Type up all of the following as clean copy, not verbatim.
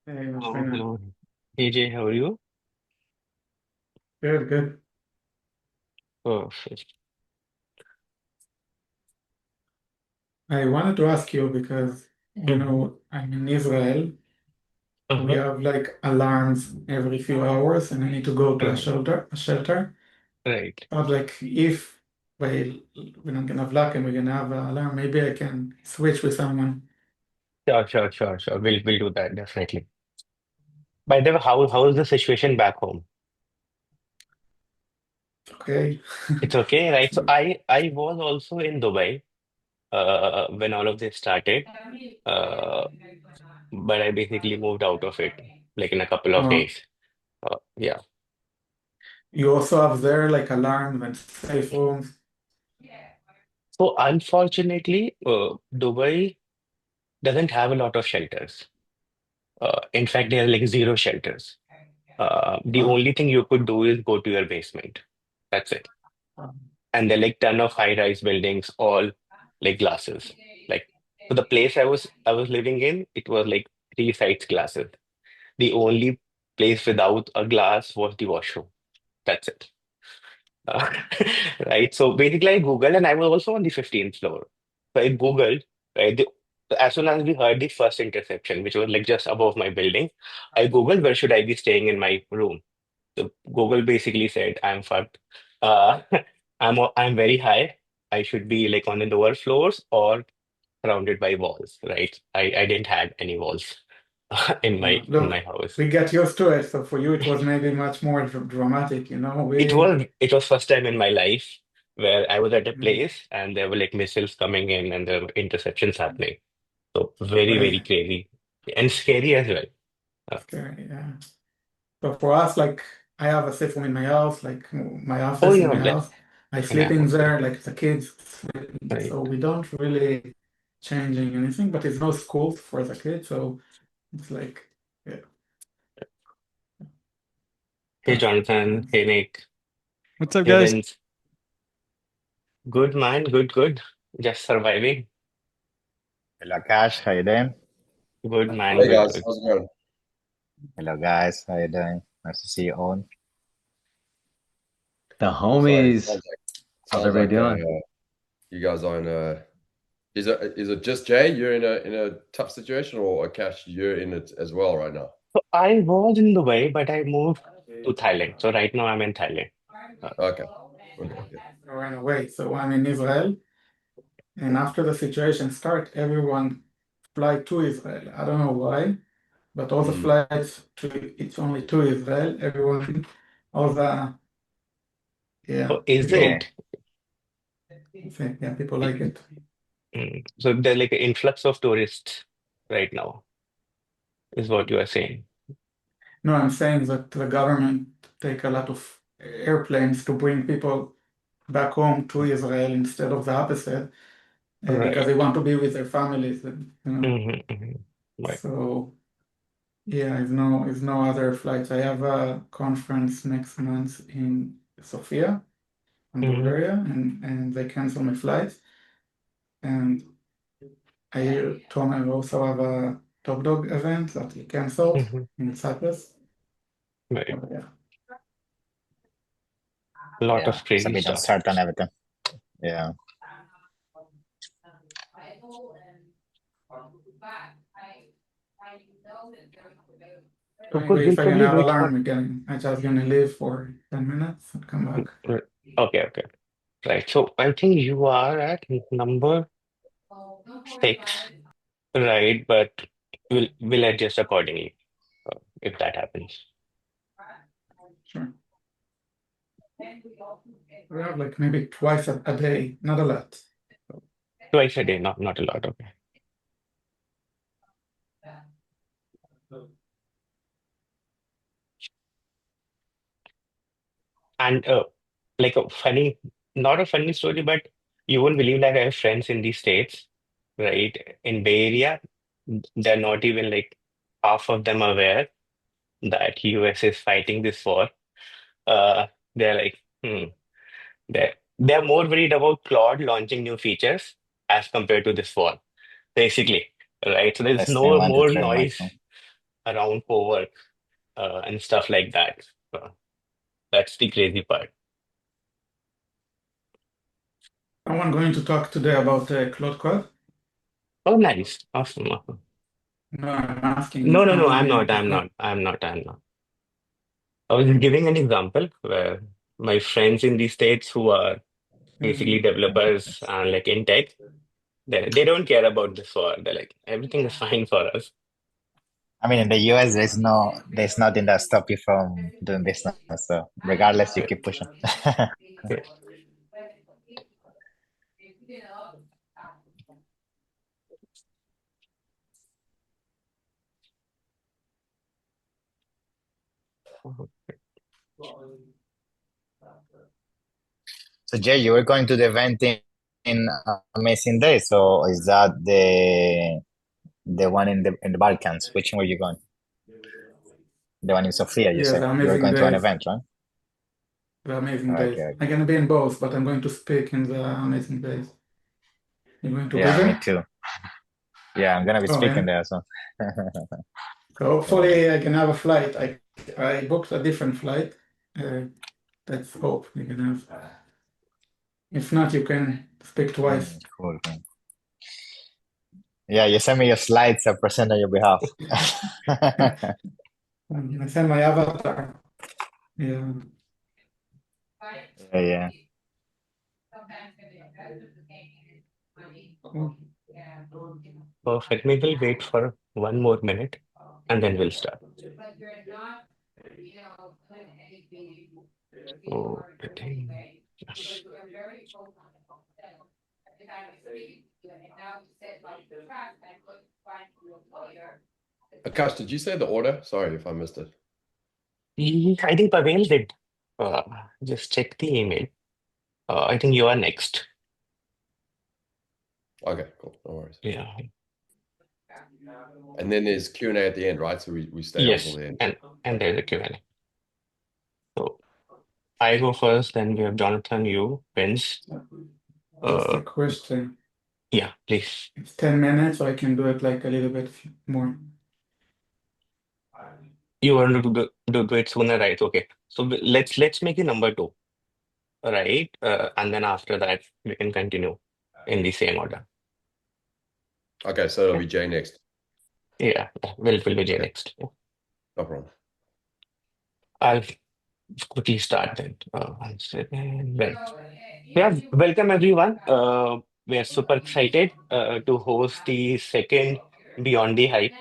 Hey, Oh, Martina. hello. AJ, how are you? Good, good. Perfect. I wanted to ask you because, Mm-hmm. I'm in Israel. We Uh-huh. have like alarms every few hours, and I need to go to a Right. shelter. Right. But like, if we're not gonna have luck and we're gonna have an alarm, maybe I can switch with someone. Sure. We'll do that definitely. By the way, how is the situation back home? Okay. It's okay, right? So I was also in Dubai when all of this started, uh, but I basically moved out of it like in a couple of Uh, days. Yeah. you also have there like alarms and safe rooms. So unfortunately, Dubai doesn't have a lot of shelters. In fact, there are like zero shelters. The Uh, only thing you could do is go to your basement. That's it. uh, And there are like ton of high-rise buildings, all like glasses. Like so the place I was living in, it was like three sides glasses. The only place without a glass was the washroom. That's it. Uh, right. So basically I Googled and I was also on the 15th floor. So I Googled, right? As soon as we heard the first interception, which was like just above my building, I Googled where should I be staying in my room. So Google basically said, I'm fucked. Uh, I'm very high. I should be like on the lower floors or surrounded by walls, right? I didn't have any walls in my Look, house. we get used to it. So for you, it was maybe much more dramatic, you know? It was first time in my life where I was at a place and there were like missiles coming in and there were interceptions happening. So very, very But crazy and scary as well. Uh, scary, yeah. So for us, like I have a safe room in my house, like my oh, office you in my know, like house. I in sleep a in house, there, like the kids sleep in there. right? So we don't really changing anything, but it's no school for the kids, so it's like yeah, Hey, tough. Jonathan. Hey, Nick. What's up, Hey, guys? Vince. Good man, good. Just surviving. Hello, Akash. How you doing? Good man, Hey good, guys, good. how's it going? Hello, guys. How you doing? Nice to see you all. The Sorry, homies. How's sounds everybody like doing? you guys are in a. Is it just Jay? You're in a tough situation, or Akash, you're in it as well right now? So I was in Dubai, but I moved to Thailand. So right now I'm in Thailand. Uh, Okay, okay, yeah. I ran away. So I'm in Israel, and after the situation start, everyone fly to Israel. I don't know why, but all the Mm. flights to it's only to Israel. Everyone, all the yeah, so is people, Okay. it? yeah, people like it. So there's like an influx of tourists right now, is what you are saying. No, I'm saying that the government take a lot of airplanes to bring people back home to Israel instead of the opposite, because they Right. want to be with their families, and. Right. So yeah, there's no other flights. I have a conference next month in Sofia, in hmm Bulgaria, and they cancel my flights. And I told I also have a Top Dog event that he canceled hmm in Cyprus. Right. So, yeah. A lot Yeah. of It's a crazy bit stuff. uncertain everything. Yeah. So good. Anyway, We'll if I'm gonna probably have wait for. alarm again, I just gonna leave for 10 minutes and come back. Right. Okay. Right. So I think you are at number 6, right? But we'll adjust accordingly if that happens. Sure. We have like maybe twice a day, not a lot. Twice a day, not a lot. Okay. And like a funny, not a funny story, but you won't believe like I have friends in these states, right? In Bay Area, they're not even like half of them aware that US is fighting this war. Uh, they're like, they're more worried about Claude launching new features as compared to this war, basically, right? So there's Testing no one, two, more three, noise. Michael. around co-work and stuff like that. That's the crazy part. Someone going to talk today about Cloud Code? Oh, nice. Awesome. Awesome. No, I'm asking, No, is no, no, someone I'm going not. to I'm talk? not. I'm not. I'm not. I was giving an example where my friends in the States who are basically developers and like in tech, they don't care about this war. They're like, everything is fine for us. I mean, in the US, there's nothing that stop you from doing business. So regardless, you Yeah. keep pushing. Yeah. So Jay, you were going to the event in Amazing Day. So is that the one in the Balkans? Which one were you going? The one in Sofia, you Yeah, said. the You were Amazing going to an Days. event, right? The Amazing Days. Okay. I'm going to be in both, but I'm going to speak in the Amazing Days. You going to be Yeah, me there? too. Yeah, I'm gonna be Oh, speaking yeah. there. So So hopefully I can have a flight. I booked a different flight. Let's hope you can have. If not, you can speak twice. cool. Yeah, you send me your slides. I present on your behalf. I send my avatar. Yeah. Yeah. Cool. Perfect. Maybe we'll wait for 1 more minute and then we'll start. Oh, I think. Yes. Akash, did you say the order? Sorry if I missed it. I think Pavel did. Uh, just check the email. I think you are next. Okay, cool. No worries. Yeah. And then there's Q&A at the end, right? So we stay on till Yes, the end. and there's a Q&A. So I go first, then we have Jonathan, you, Vince. Just a question. Yeah, please. It's 10 minutes, so I can do it like a little bit more. You want to do it sooner, right? Okay. So let's make it number 2, right? And then after that we can continue in the same order. Okay, so it'll be Jay next. Yeah, we'll be Jay next. Yeah. No problem. I'll quickly start then. 1 second. Well, yeah, welcome everyone. We are super excited to host the second Beyond the Hype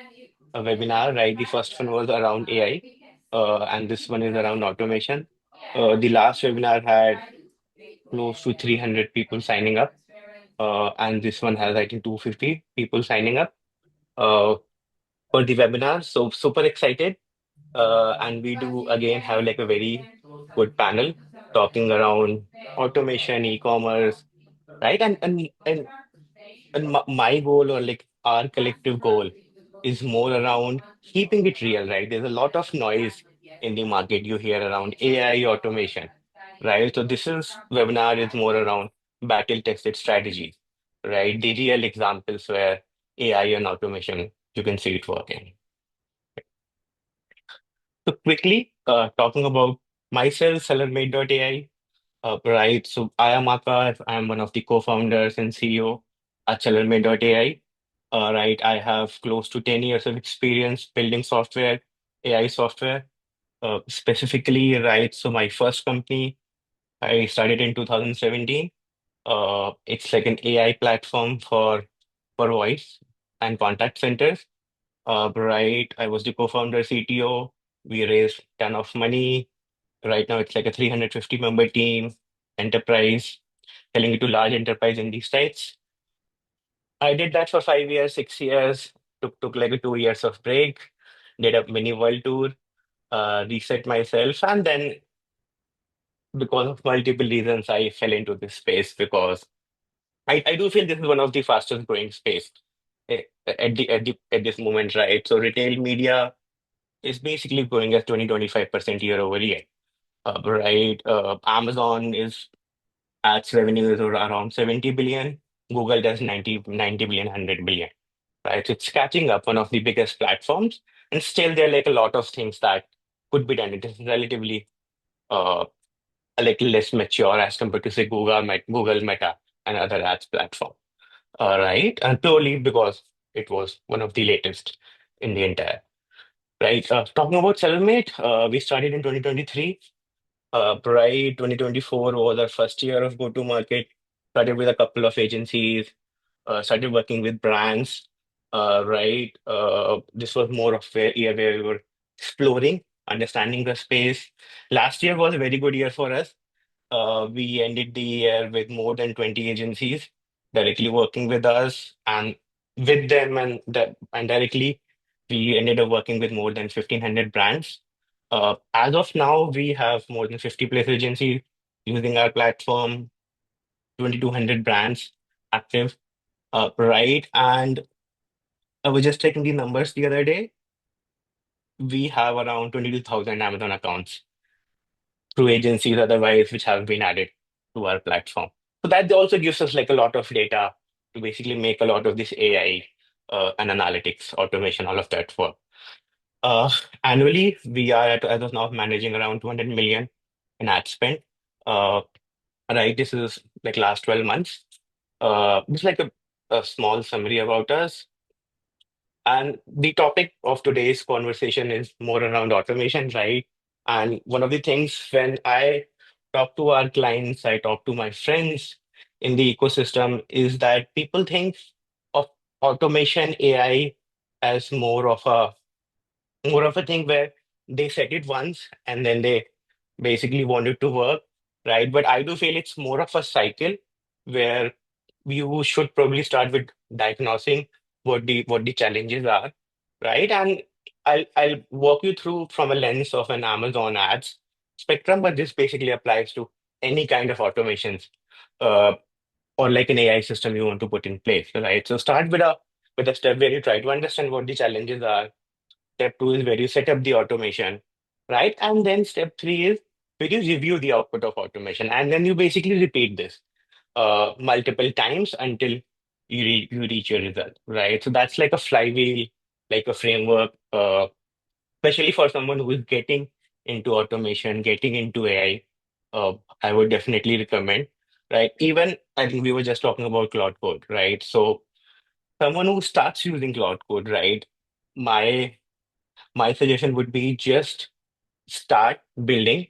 webinar, right? The first one was around AI, and this one is around automation. The last webinar had close to 300 people signing up, and this one has, I think, 250 people signing up uh, for the webinar. So super excited. And we do again have like a very good panel talking around automation, e-commerce, right? And my goal, or like our collective goal, is more around keeping it real, right? There's a lot of noise in the market you hear around AI automation, right? So this is webinar is more around battle tested strategies, right? The real examples where AI and automation, you can see it working. So quickly, talking about myself, SellerMate.ai, right? So I am Akash. I am one of the co-founders and CEO at SellerMate.ai. Right, I have close to 10 years of experience building software, AI software, specifically, right? So my first company, I started in 2017. It's like an AI platform for voice and contact centers. Right, I was the co-founder, CTO. We raised ton of money. Right now, it's like a 350 member team, enterprise, selling it to large enterprise in these states. I did that for 5 years, 6 years, took like a 2 years of break, did a mini world tour, reset myself, and then because of multiple reasons, I fell into this space because I do feel this is one of the fastest growing space at this moment, right? So retail media is basically growing at 20-25% year over year. Right. Amazon is ads revenue is around 70 billion. Google does 90 billion, 100 billion, right? So it's catching up, one of the biggest platforms. And still, there are like a lot of things that could be done. It is relatively a little less mature as compared to say Google Meta and other ads platform. Right, and purely because it was one of the latest in the entire. Right, talking about SellerMate, we started in 2023. Right, 2024 was our first year of go-to-market. Started with a couple of agencies, started working with brands. Right, this was more of a year where we were exploring, understanding the space. Last year was a very good year for us. We ended the year with more than 20 agencies directly working with us, and with them and directly, we ended up working with more than 1,500 brands. As of now, we have more than 50 plus agencies using our platform, 2,200 brands active, right? And I was just checking the numbers the other day. We have around 22,000 Amazon accounts through agencies otherwise which have been added to our platform. So that also gives us like a lot of data to basically make a lot of this AI and analytics, automation, all of that work. Annually, we are as of now managing around 200 million in ad spend. Uh, right, this is like last 12 months. Just like a small summary about us. And the topic of today's conversation is more around automation, right? And one of the things when I talk to our clients, I talk to my friends in the ecosystem, is that people think of automation AI as more of a thing where they set it once and then they basically want it to work, right? But I do feel it's more of a cycle where you should probably start with diagnosing what the challenges are, right? And I'll walk you through from a lens of an Amazon ads spectrum, but this basically applies to any kind of automations uh, or like an AI system you want to put in place, right? So start with a step where you try to understand what the challenges are. Step two is where you set up the automation, right? And then step three is where you review the output of automation. And then you basically repeat this multiple times until you reach your result, right? So that's like a flywheel, like a framework, especially for someone who is getting into automation, getting into AI. I would definitely recommend, right? Even I think we were just talking about Cloud Code, right? So someone who starts using Cloud Code, right? My my suggestion would be just start building,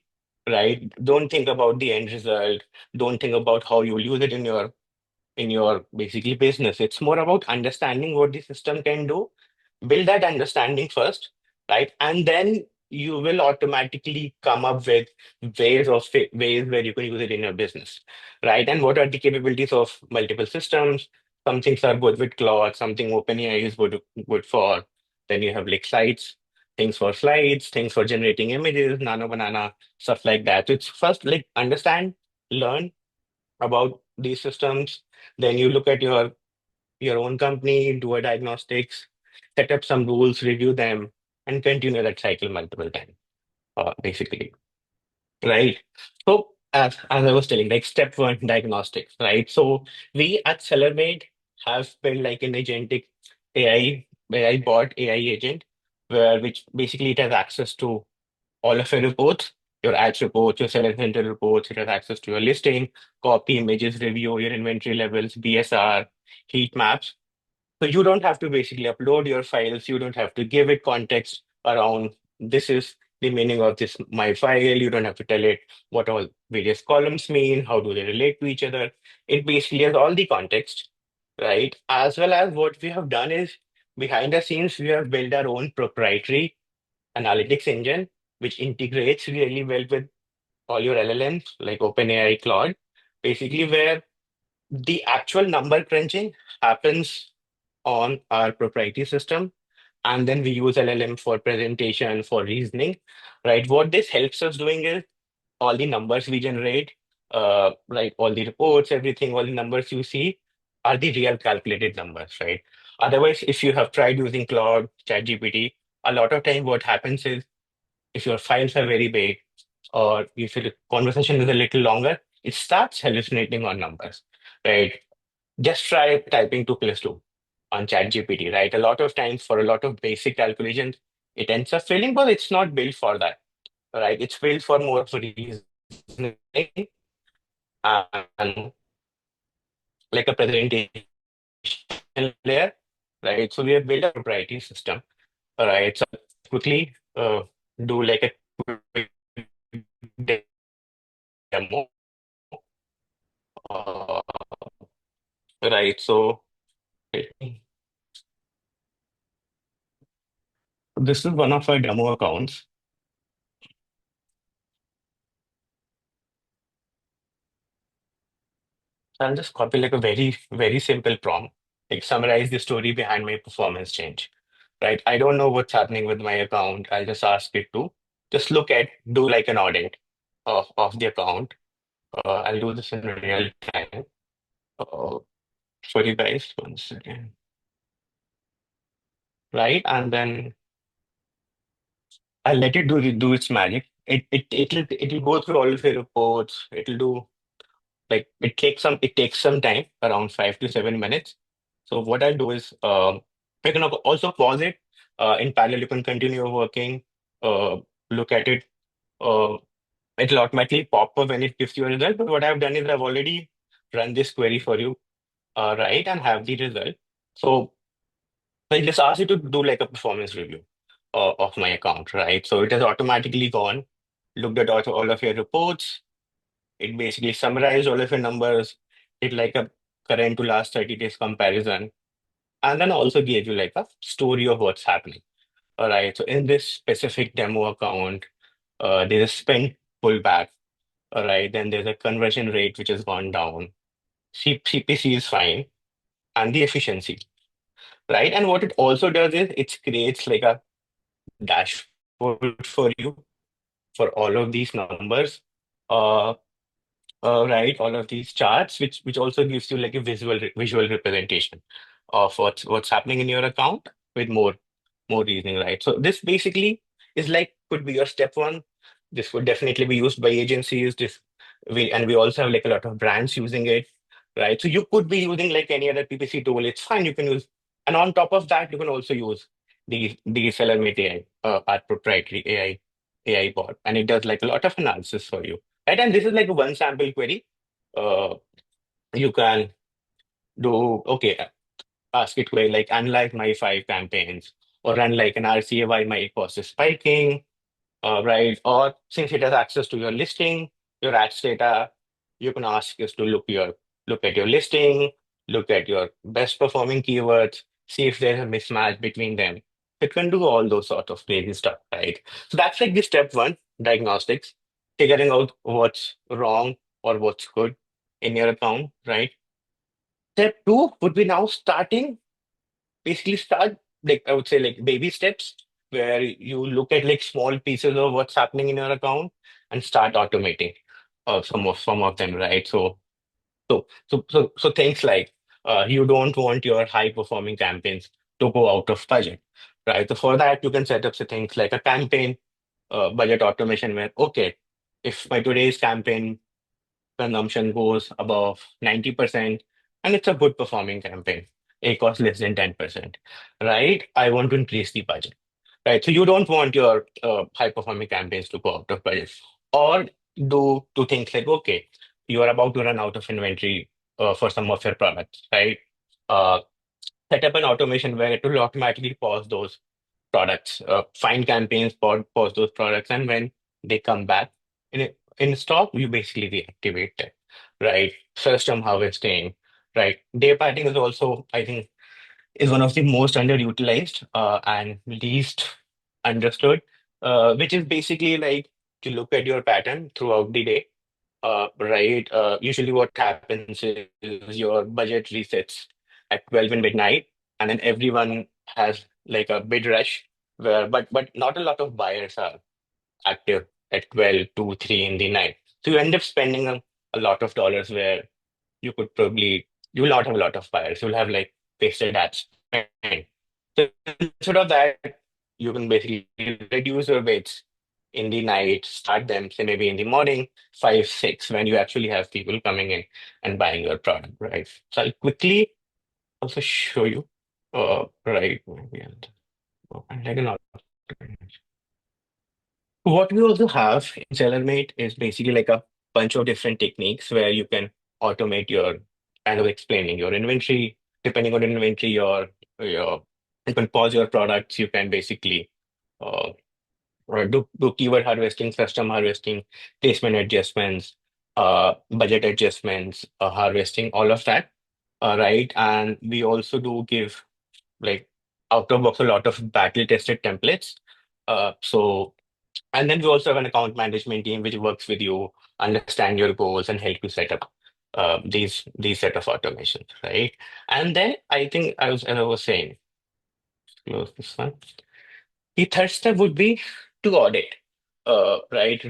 right? Don't think about the end result. Don't think about how you'll use it in your basically business. It's more about understanding what the system can do. Build that understanding first, right? And then you will automatically come up with ways where you can use it in your business, right? And what are the capabilities of multiple systems? Some things are good with Claude, something OpenAI is good for. Then you have like slides, things for generating images, Nano Banana, stuff like that. So it's first like understand, learn about these systems. Then you look at your own company, do a diagnostics, set up some rules, review them, and continue that cycle multiple times, basically. Right. So as I was telling, like step one, diagnostics, right? So we at SellerMate have built like an agentic AI bot, AI agent, where which basically it has access to all of your reports, your ads reports, your seller center reports. It has access to your listing, copy, images, review, your inventory levels, BSR, heat maps. So you don't have to basically upload your files. You don't have to give it context around this is the meaning of this my file. You don't have to tell it what all various columns mean, how do they relate to each other. It basically has all the context, right? As well as what we have done is behind the scenes, we have built our own proprietary analytics engine, which integrates really well with all your LLMs like OpenAI, Claude, basically where the actual number crunching happens on our proprietary system. And then we use LLM for presentation, for reasoning, right? What this helps us doing is all the numbers we generate, right? All the reports, everything, all the numbers you see are the real calculated numbers, right? Otherwise, if you have tried using Claude, ChatGPT, a lot of time what happens is if your files are very big or if your conversation is a little longer, it starts hallucinating on numbers, right? Just try typing 2 plus 2 on ChatGPT, right? A lot of times for a lot of basic calculations, it ends up failing, but it's not built for that, right? It's built for more of a reasoning and like a presentation layer, right? So we have built a proprietary system, right? So quickly do like a quick demo, uh, right? So this is one of our demo accounts. I'll just copy like a very simple prompt, like summarize the story behind my performance change, right? I don't know what's happening with my account. I'll just ask it to just do like an audit of the account. I'll do this in real time. Uh, for you guys, one second. Right? And then I'll let it do its magic. It'll go through all of the reports. It'll do like it takes some time, around 5 to 7 minutes. So what I'll do is you can also pause it. In parallel, you can continue working, uh, look at it. Uh, it'll automatically pop up when it gives you a result. But what I've done is I've already run this query for you, right, and have the result. So I just asked you to do like a performance review of my account, right? So it has automatically gone, looked at all of your reports. It basically summarized all of your numbers, did like a current to last 30 days comparison, and then also gave you like a story of what's happening. All right. So in this specific demo account, there's a spend pullback. All right. Then there's a conversion rate which has gone down. CPC is fine, and the efficiency, right? And what it also does is it creates like a dashboard for you for all of these numbers, uh, right? All of these charts, which also gives you like a visual representation of what's happening in your account with more reasoning, right? So this basically is like could be your step one. This would definitely be used by agencies. We also have like a lot of brands using it, right? So you could be using like any other PPC tool. It's fine. You can use, and on top of that, you can also use the SellerMate AI, our proprietary AI bot, and it does like a lot of analysis for you, right? And this is like one sample query. Uh, you can do okay. Ask it query like analyze my 5 campaigns or run like an RCA why my cost is spiking, right? Or since it has access to your listing, your ads data, you can ask us to look at your listing, look at your best performing keywords, see if there's a mismatch between them. It can do all those sort of crazy stuff, right? So that's like the step one, diagnostics, figuring out what's wrong or what's good in your account, right? Step two would be now basically start like I would say like baby steps where you look at like small pieces of what's happening in your account and start automating some of them, right? So things like you don't want your high performing campaigns to go out of budget, right? So for that you can set up things like a campaign budget automation where okay, if my today's campaign consumption goes above 90%, and it's a good performing campaign. A cost less than 10%, right? I want to increase the budget, right? So you don't want your high performing campaigns to go out of budget. Or do things like, okay, you are about to run out of inventory for some of your products, right? Uh, Set up an automation where it will automatically pause those products, find campaigns, pause those products, and when they come back in stock, you basically reactivate them, right? Custom harvesting, right? Day padding is also, I think, is one of the most underutilized and least understood, which is basically like to look at your pattern throughout the day, right? Usually what happens is your budget resets at 12 in midnight, and then everyone has like a bid rush where, but not a lot of buyers are active at 12, 2, 3 in the night. So you end up spending a lot of dollars where you will not have a lot of buyers. You'll have like wasted ad spend. So instead of that, you can basically reduce your bids in the night, start them, say maybe in the morning, 5, 6, when you actually have people coming in and buying your product, right? So I'll quickly also show you, right? And I can What we also have in SellerMate is basically like a bunch of different techniques where you can automate your kind of explaining your inventory, depending on inventory, your you can pause your products, you can basically uh, or do keyword harvesting, custom harvesting, placement adjustments, budget adjustments, harvesting, all of that. Right. And we also do give like out of box a lot of battle tested templates. So and then we also have an account management team which works with you, understand your goals, and help you set up these set of automations, right? And then I think as I was saying, close this one. The third step would be to audit, right? The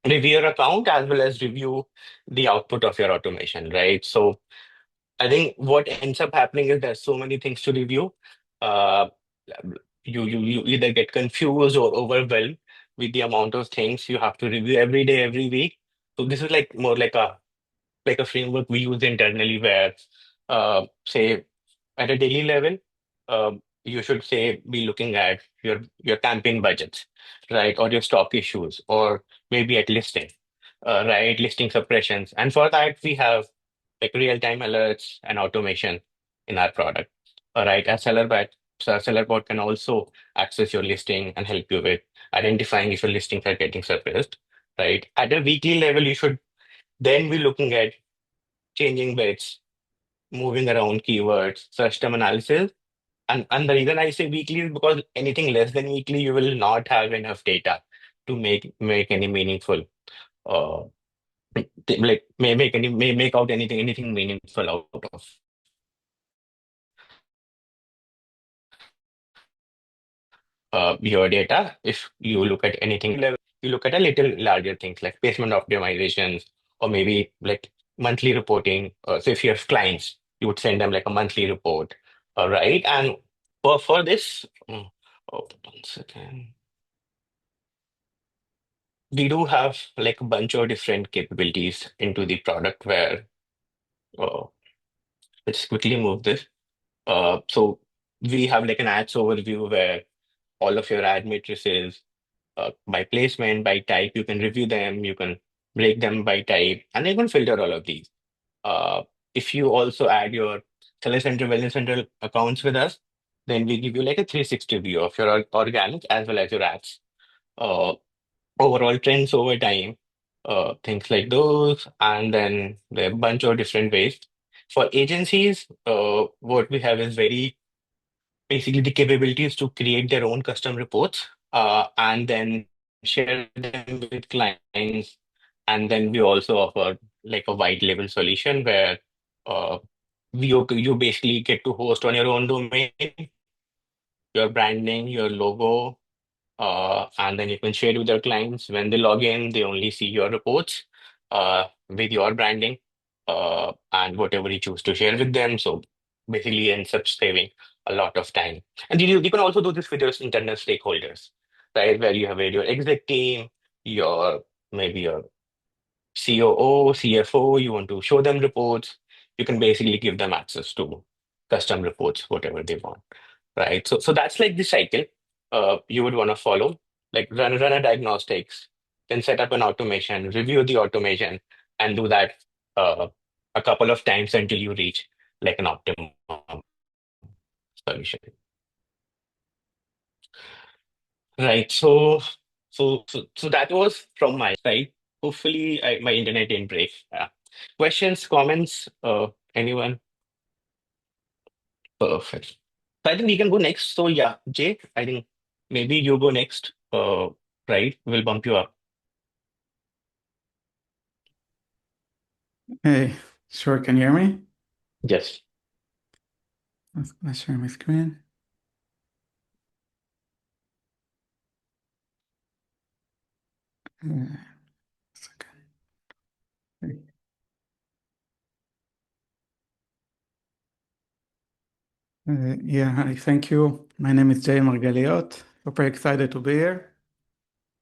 review your account as well as review the output of your automation, right? So I think what ends up happening is there's so many things to review. Uh, you either get confused or overwhelmed with the amount of things you have to review every day, every week. So this is like more like a framework we use internally where, say, at a daily level, you should say be looking at your campaign budgets, right, or your stock issues, or maybe at listing, right, listing suppressions. And for that, we have like real-time alerts and automation in our product. All right, as SellerBot can also access your listing and help you with identifying if your listings are getting suppressed. Right. At a weekly level, you should then be looking at changing bits, moving around keywords, search term analysis. And the reason I say weekly is because anything less than weekly, you will not have enough data to make any meaningful uh like may make out anything meaningful out of your data. If you look at anything level, you look at a little larger things like placement optimizations or maybe like monthly reporting. So if you have clients, you would send them like a monthly report. All right. And for this, oh, 1 second. We do have like a bunch of different capabilities into the product where uh, let's quickly move this. So we have like an ads overview where all of your ad matrices by placement, by type. You can review them, you can break them by type, and you can filter all of these. Uh, if you also add your Seller Center, Wellness Center accounts with us, then we give you like a 360 view of your organic as well as your ads. Uh, Overall trends over time, things like those, and then there are a bunch of different ways. For agencies, what we have is very basically the capabilities to create their own custom reports and then share them with clients. And then we also offer like a white label solution where uh, you basically get to host on your own domain, your branding, your logo, and then you can share it with your clients. When they log in, they only see your reports with your branding and whatever you choose to share with them. So basically ends up saving a lot of time. And you can also do this with your internal stakeholders, right? Where you have your exec team, your maybe your COO, CFO, you want to show them reports, you can basically give them access to custom reports, whatever they want, right? So that's like the cycle you would want to follow, like run a diagnostics, then set up an automation, review the automation, and do that uh, a couple of times until you reach like an optimum solution. Right. So that was from my side. Hopefully, my internet didn't break. Questions, comments, anyone? Perfect. So I think we can go next. So yeah, Jay, I think maybe you go next. Right, we'll bump you up. Hey, sure, can you hear me? Yes. Let's share my screen. Second. Yeah, hi, thank you. My name is Jay Margaliot. Super excited to be here.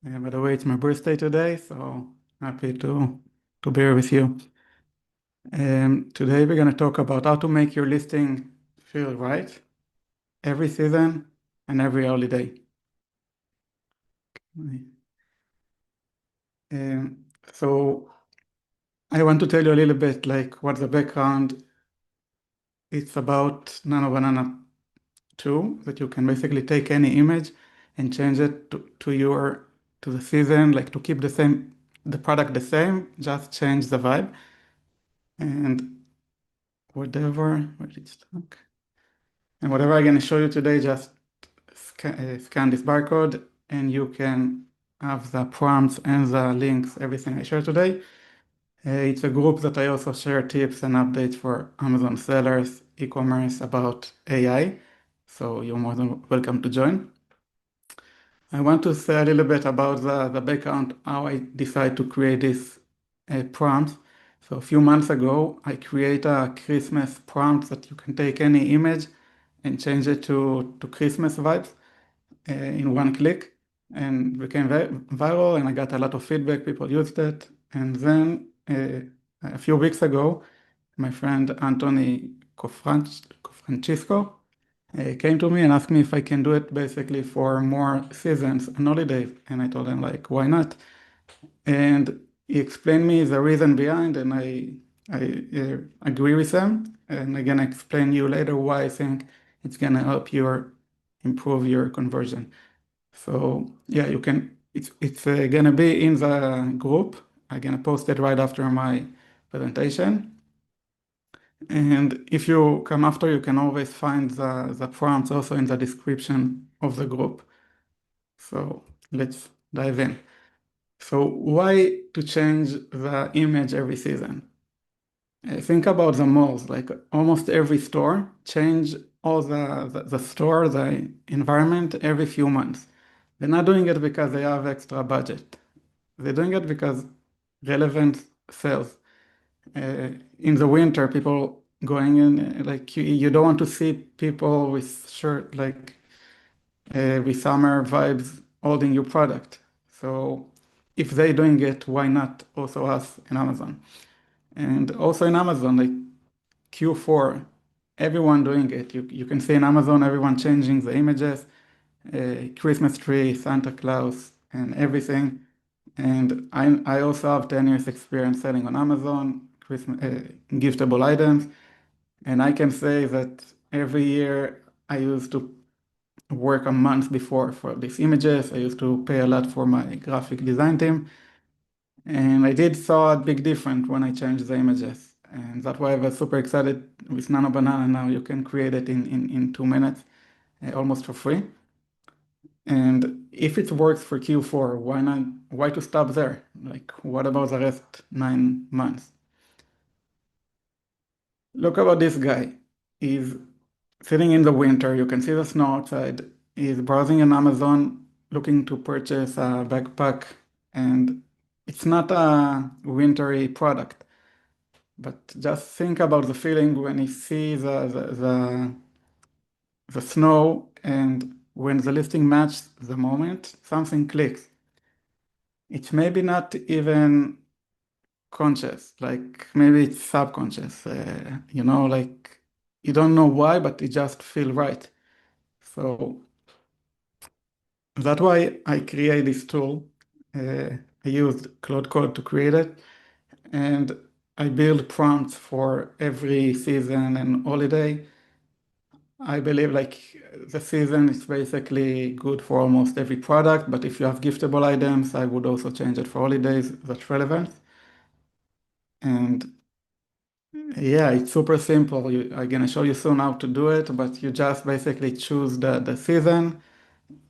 By the way, it's my birthday today, so happy to be here with you. Today we're going to talk about how to make your listing feel right. every season and every holiday. So I want to tell you a little bit like what the background. It's about Nano Banana 2 that you can basically take any image and change it to the season, like to keep the product the same, just change the vibe and whatever. Where it's stuck. And whatever I'm gonna show you today, just scan this barcode and you can have the prompts and the links, everything I share today. It's a group that I also share tips and updates for Amazon sellers, e-commerce about AI. So you're more than welcome to join. I want to say a little bit about the background, how I decided to create this prompt. So a few months ago, I created a Christmas prompt that you can take any image and change it to Christmas vibes in one click, and became very viral, and I got a lot of feedback. People used it. And then a few weeks ago, my friend Anthony Cofrancisco came to me and asked me if I can do it basically for more seasons and holidays. And I told him like, why not? And he explained me the reason behind, and I agree with him. And I'm gonna explain you later why I think it's gonna help you improve your conversion. So yeah, you can. It's gonna be in the group. I'm gonna post it right after my presentation. And if you come after, you can always find the prompts also in the description of the group. So let's dive in. So why to change the image every season? Think about the malls, like almost every store change all the store, the environment every few months. They're not doing it because they have extra budget. They're doing it because relevant sells. In the winter, people going in, like you don't want to see people with shirt, like with summer vibes holding your product. So if they're doing it, why not also us in Amazon? And also in Amazon, like Q4, everyone doing it. You can see in Amazon, everyone changing the images, Christmas tree, Santa Claus, and everything. And I also have 10 years experience selling on Amazon, Christmas, giftable items. And I can say that every year I used to work a month before for these images. I used to pay a lot for my graphic design team. And I did saw a big difference when I changed the images. And that's why I was super excited with Nano Banana. Now you can create it in 2 minutes, almost for free. And if it works for Q4, why not? Why to stop there? Like, what about the rest 9 months? Look about this guy. He's sitting in the winter. You can see the snow outside. He's browsing on Amazon, looking to purchase a backpack, and it's not a wintry product. But just think about the feeling when he sees the snow, and when the listing matches the moment, something clicks. It's maybe not even conscious, like maybe it's subconscious, like you don't know why, but it just feels right. So that's why I create this tool. I used Cloud Code to create it, and I build prompts for every season and holiday. I believe like the season is basically good for almost every product, but if you have giftable items, I would also change it for holidays. That's relevant. And yeah, it's super simple. I'm gonna show you soon how to do it, but you just basically choose the season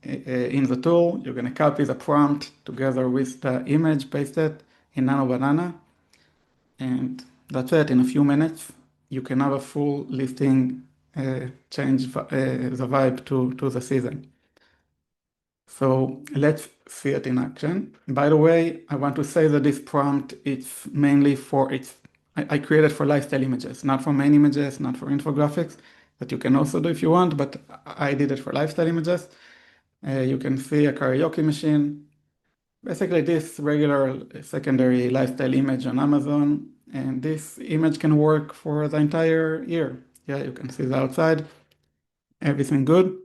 in the tool. You're gonna copy the prompt together with the image, paste it in Nano Banana, and that's it. In a few minutes, you can have a full listing, change the vibe to the season. So let's see it in action. By the way, I want to say that this prompt, it's mainly I created for lifestyle images, not for main images, not for infographics, that you can also do if you want, but I did it for lifestyle images. You can see a karaoke machine, basically this regular secondary lifestyle image on Amazon, and this image can work for the entire year. Yeah, you can see the outside. everything good.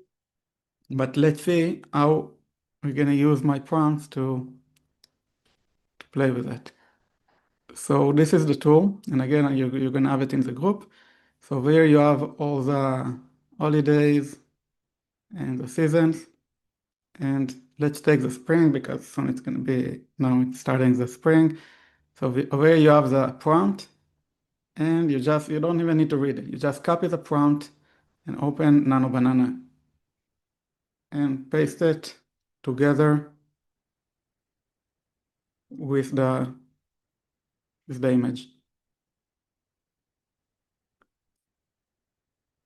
But let's see how we're going to use my prompts to play with it. So this is the tool. And again, you're going to have it in the group. So here you have all the holidays and the seasons. And let's take the spring because soon it's going to be, now it's starting the spring. So over here you have the prompt and you don't even need to read it. You just copy the prompt and open Nano Banana and paste it together with the image.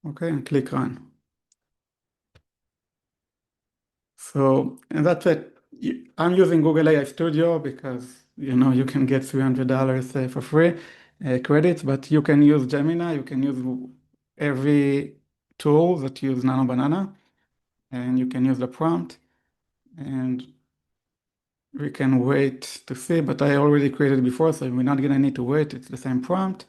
Okay, and click run. So, and that's it. I'm using Google AI Studio because, you can get $300 for free credits, but you can use Gemini, you can use every tool that use Nano Banana, and you can use the prompt, and we can wait to see, but I already created before, so we're not gonna need to wait. It's the same prompt,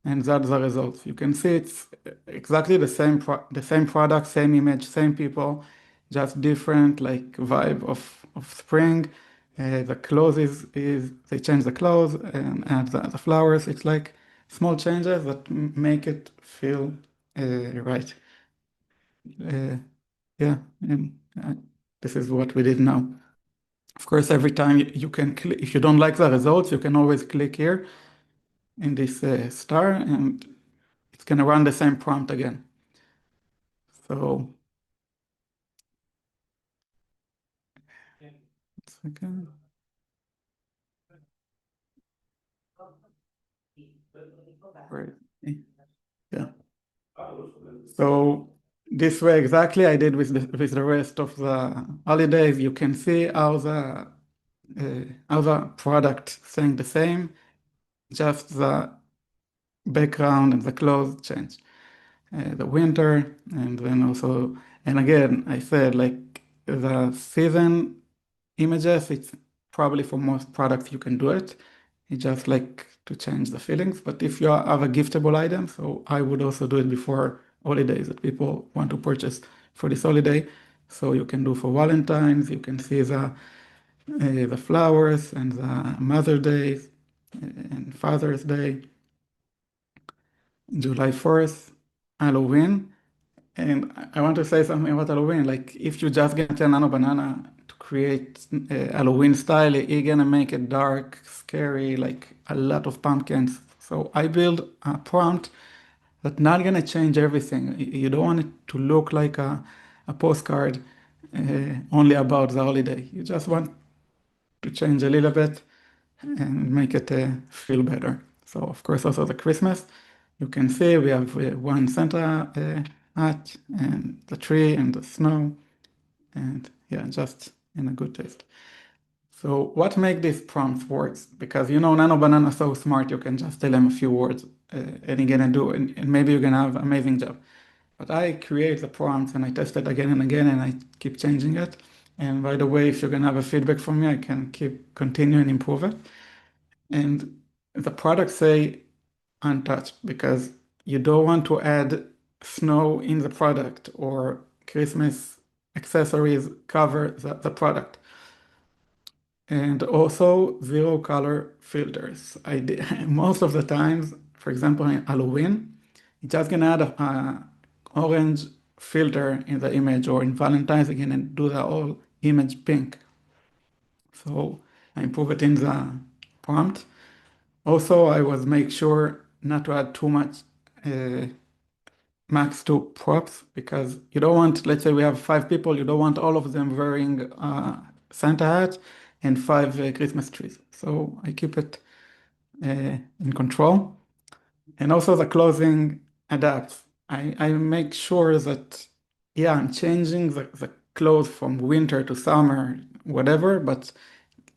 and that's the results. You can see it's exactly the same product, same image, same people, just different like vibe of spring. The clothes is they change the clothes and add the flowers. It's like small changes that make it feel right. Yeah, and this is what we did now. Of course, every time you can click, if you don't like the results, you can always click here in this star and it's going to run the same prompt again. So, second. Right. Yeah. So this way exactly I did with the rest of the holidays. You can see how the product staying the same, just the background and the clothes change. The winter, and then also, and again, I said like the season images, it's probably for most products you can do it. You just like to change the feelings. But if you have a giftable item, so I would also do it before holidays that people want to purchase for this holiday. So you can do for Valentine's, you can see the flowers and the Mother's Day and Father's Day, July 4th, Halloween. And I want to say something about Halloween. Like, if you just gonna tell Nano Banana to create a Halloween style, you're gonna make it dark, scary, like a lot of pumpkins. So I build a prompt that's not gonna change everything. You don't want it to look like a postcard only about the holiday. You just want to change a little bit and make it feel better. So of course also the Christmas, you can see we have one Santa hat and the tree and the snow, and yeah, just in a good taste. So what make these prompts works? Because Nano Banana is so smart, you can just tell them a few words and you're gonna do, and maybe you're gonna have an amazing job. But I create the prompts and I test it again and again and I keep changing it. And by the way, if you're gonna have a feedback from me, I can continue and improve it. And the products say untouched because you don't want to add snow in the product or Christmas accessories cover the product. And also zero color filters. Most of the times, for example, in Halloween, it's just gonna add a orange filter in the image, or in Valentine's again and do the whole image pink. So I improve it in the prompt. Also, I was make sure not to add too much max 2 props, because you don't want, let's say we have 5 people, you don't want all of them wearing Santa hat and 5 Christmas trees. So I keep it in control. And also the clothing adapts. I make sure that, yeah, I'm changing the clothes from winter to summer, whatever, but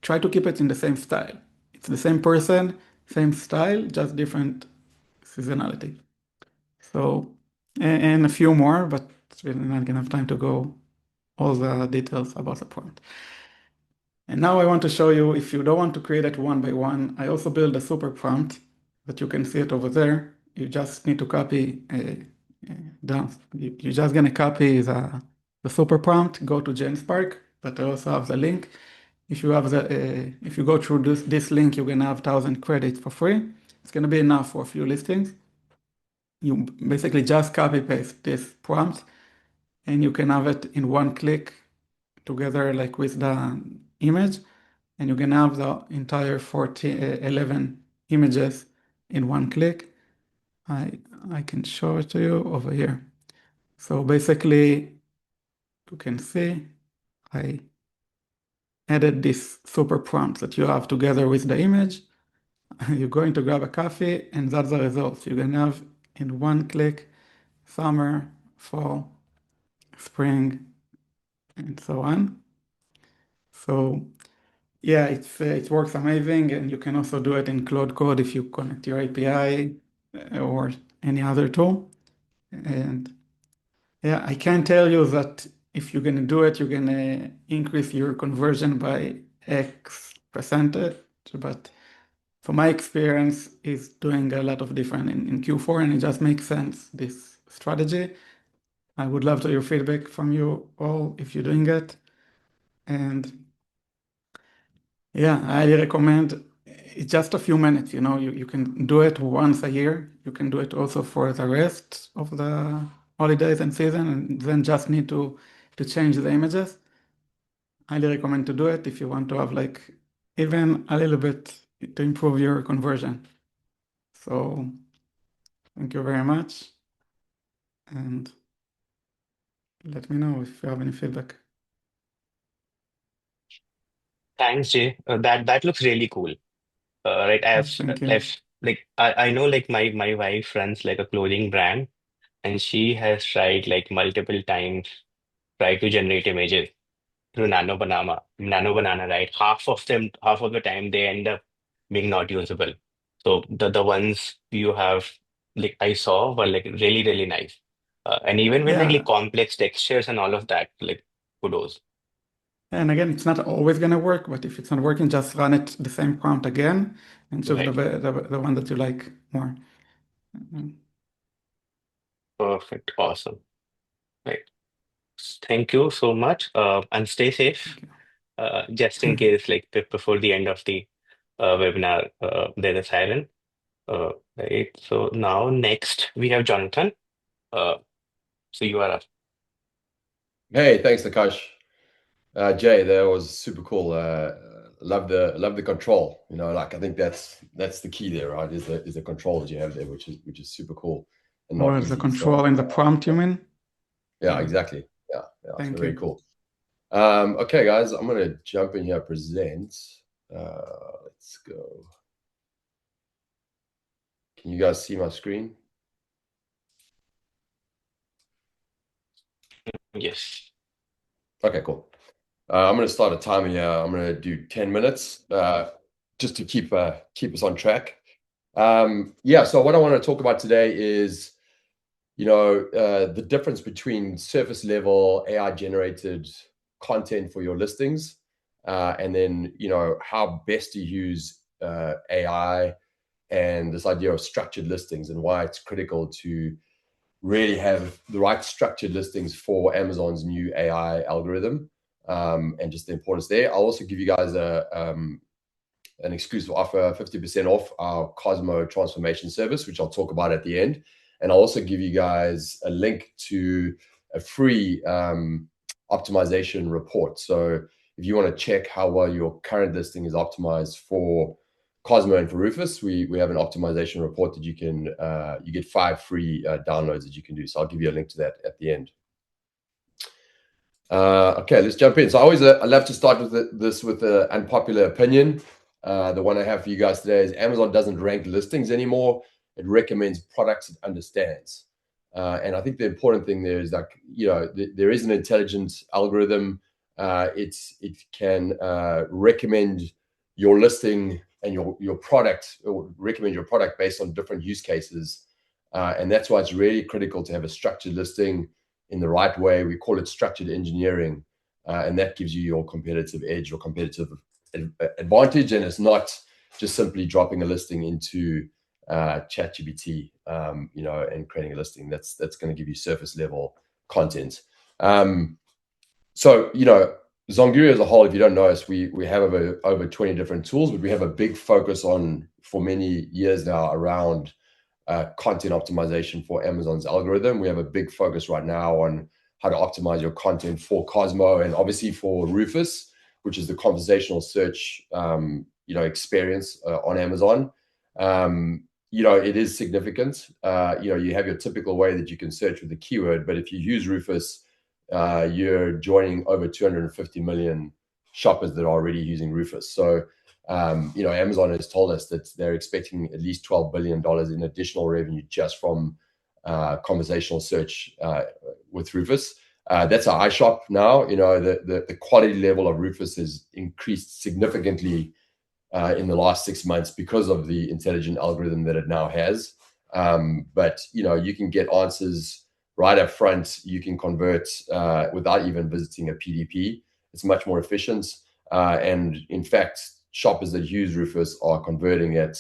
try to keep it in the same style. It's the same person, same style, just different seasonality. So, and a few more, but it's really not gonna have time to go all the details about the prompt. And now I want to show you, if you don't want to create it one by one, I also build a super prompt that you can see it over there. You just need to copy done. You're just gonna copy the super prompt, go to GenSpark, but I also have the link. If you have if you go through this link, you're gonna have 1,000 credits for free. It's gonna be enough for a few listings. You basically just copy paste this prompt, and you can have it in one click together, like with the image, and you can have the entire 11 images in one click. I can show it to you over here. So basically, you can see I added this super prompt that you have together with the image. You're going to grab a coffee, and that's the result. You're gonna have in one click summer, fall, spring, and so on. So yeah, it works amazing, and you can also do it in Cloud Code if you connect your API or any other tool. And yeah, I can tell you that if you're gonna do it, you're gonna increase your conversion by X percentage. But from my experience, is doing a lot of different in Q4, and it just makes sense, this strategy. I would love to hear feedback from you all if you're doing it. And yeah, I highly recommend. It's just a few minutes, you can do it once a year. You can do it also for the rest of the holidays and season, and then just need to change the images. Highly recommend to do it if you want to have like even a little bit to improve your conversion. So thank you very much, and let me know if you have any feedback. Thanks, Jay. That looks really cool. Right, Thank you. I know like my wife runs like a clothing brand, and she has tried like multiple times try to generate images through Nano Banana, right? Half of the time they end up being not usable. So the ones you have like I saw were like really really nice, and even with like Yeah, complex textures and all of that, like kudos. and again, it's not always gonna work, but if it's not working, just run it the same prompt again and choose Right, the one that you like more. perfect, awesome. Right, thank you so much, and stay safe. Thank you. Just in case, like before the end of the webinar, there's a siren. Right. So now next we have Jonathan. Uh, so you are up. Hey, thanks, Akash. Jay, that was super cool. Love the control. Like I think that's the key there, right? Is the control that you have there, which is super cool and not Or the easy. control in the prompt, you mean? Yeah, exactly. Yeah, so Thank very you. cool. Okay, guys, I'm gonna jump in here, present. Let's go. Can you guys see my screen? Yes. Okay, cool. I'm going to start a timer here. I'm going to do 10 minutes just to keep us on track. Yeah, so what I want to talk about today is, the difference between surface level AI generated content for your listings, and then, how best to use AI and this idea of structured listings and why it's critical to really have the right structured listings for Amazon's new AI algorithm, and just the importance there. I'll also give you guys an exclusive offer, 50% off our Cosmo transformation service, which I'll talk about at the end. And I'll also give you guys a link to a free optimization report. So if you want to check how well your current listing is optimized for Cosmo and for Rufus, we have an optimization report that you get 5 free downloads that you can do. So I'll give you a link to that at the end. Okay, let's jump in. So I love to start with this with an unpopular opinion. The one I have for you guys today is Amazon doesn't rank listings anymore. It recommends products it understands. And I think the important thing there is there is an intelligent algorithm. It can recommend your listing and your product, or recommend your product based on different use cases. And that's why it's really critical to have a structured listing in the right way. We call it structured engineering. And that gives you your competitive edge, your competitive advantage. And it's not just simply dropping a listing into ChatGPT, and creating a listing. That's going to give you surface level content. So, ZonGuru as a whole, if you don't know us, we have over 20 different tools, but we have a big focus on, for many years now, around content optimization for Amazon's algorithm. We have a big focus right now on how to optimize your content for Cosmo and obviously for Rufus, which is the conversational search, experience on Amazon. It is significant. You have your typical way that you can search with a keyword, but if you use Rufus, you're joining over 250 million shoppers that are already using Rufus. So, Amazon has told us that they're expecting at least $12 billion in additional revenue just from conversational search with Rufus. That's how I shop now. The quality level of Rufus has increased significantly in the last 6 months because of the intelligent algorithm that it now has. But you can get answers right up front. You can convert without even visiting a PDP. It's much more efficient. And in fact, shoppers that use Rufus are converting at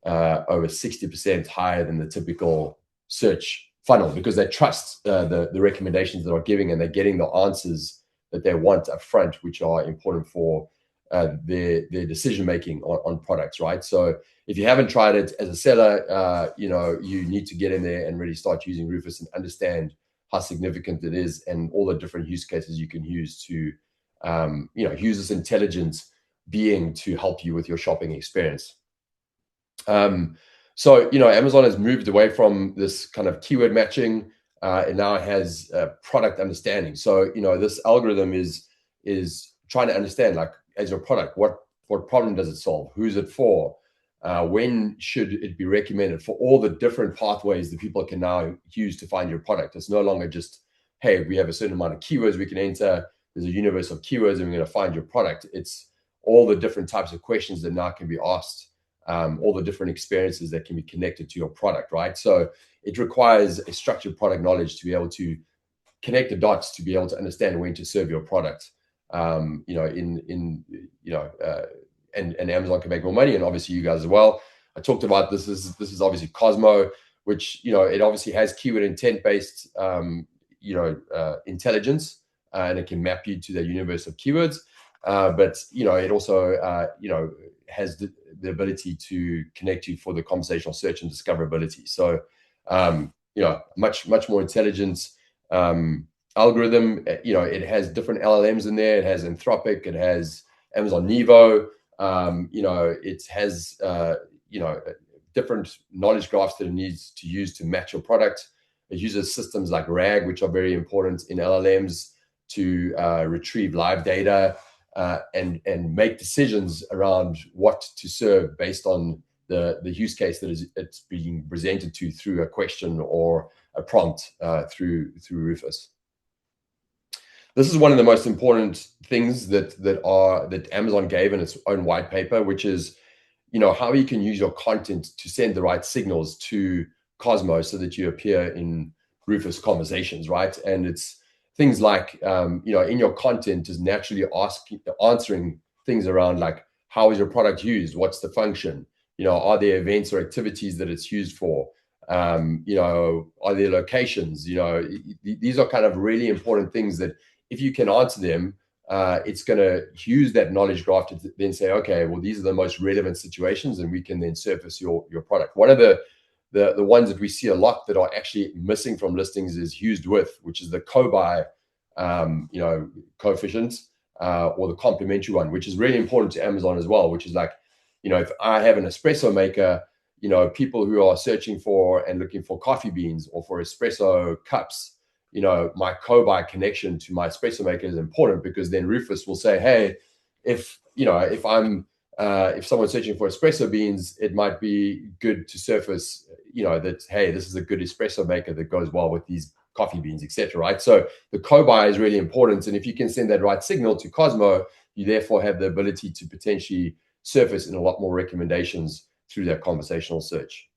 over 60% higher than the typical search funnel because they trust the recommendations that are giving, and they're getting the answers that they want up front, which are important for their decision making on products, right? So if you haven't tried it as a seller, you need to get in there and really start using Rufus and understand how significant it is and all the different use cases you can use to use this intelligent being to help you with your shopping experience. So Amazon has moved away from this kind of keyword matching, and now it has product understanding. So this algorithm is trying to understand, like, as your product, what problem does it solve? Who's it for? When should it be recommended, for all the different pathways that people can now use to find your product? It's no longer just, hey, we have a certain amount of keywords we can enter. There's a universe of keywords and we're going to find your product. It's all the different types of questions that now can be asked, all the different experiences that can be connected to your product, right? So it requires a structured product knowledge to be able to connect the dots, to be able to understand when to serve your product. And Amazon can make more money, and obviously you guys as well. I talked about this is obviously Cosmo, which it obviously has keyword intent based intelligence, and it can map you to the universe of keywords. But it also has the ability to connect you for the conversational search and discoverability. So much more intelligent algorithm. It has different LLMs in there. It has Anthropic. It has Amazon Nevo. It has different knowledge graphs that it needs to use to match your product. It uses systems like RAG, which are very important in LLMs, to retrieve live data and make decisions around what to serve based on the use case that it's being presented to through a question or a prompt through Rufus. This is one of the most important things that Amazon gave in its own white paper, which is how you can use your content to send the right signals to Cosmo so that you appear in Rufus conversations, right? And it's things like in your content is naturally answering things around, like, how is your product used? What's the function? Are there events or activities that it's used for? Are there locations? These are kind of really important things that if you can answer them, it's going to use that knowledge graph to then say, okay, well, these are the most relevant situations, and we can then surface your product. One of the ones that we see a lot that are actually missing from listings is used with, which is the co-buy coefficient, or the complementary one, which is really important to Amazon as well, which is like, if I have an espresso maker, people who are searching for and looking for coffee beans or for espresso cups, my co-buy connection to my espresso maker is important, because then Rufus will say, hey, if someone's searching for espresso beans, it might be good to surface, that, hey, this is a good espresso maker that goes well with these coffee beans, etc. Right? So the co-buy is really important. And if you can send that right signal to Cosmo, you therefore have the ability to potentially surface in a lot more recommendations through that conversational search.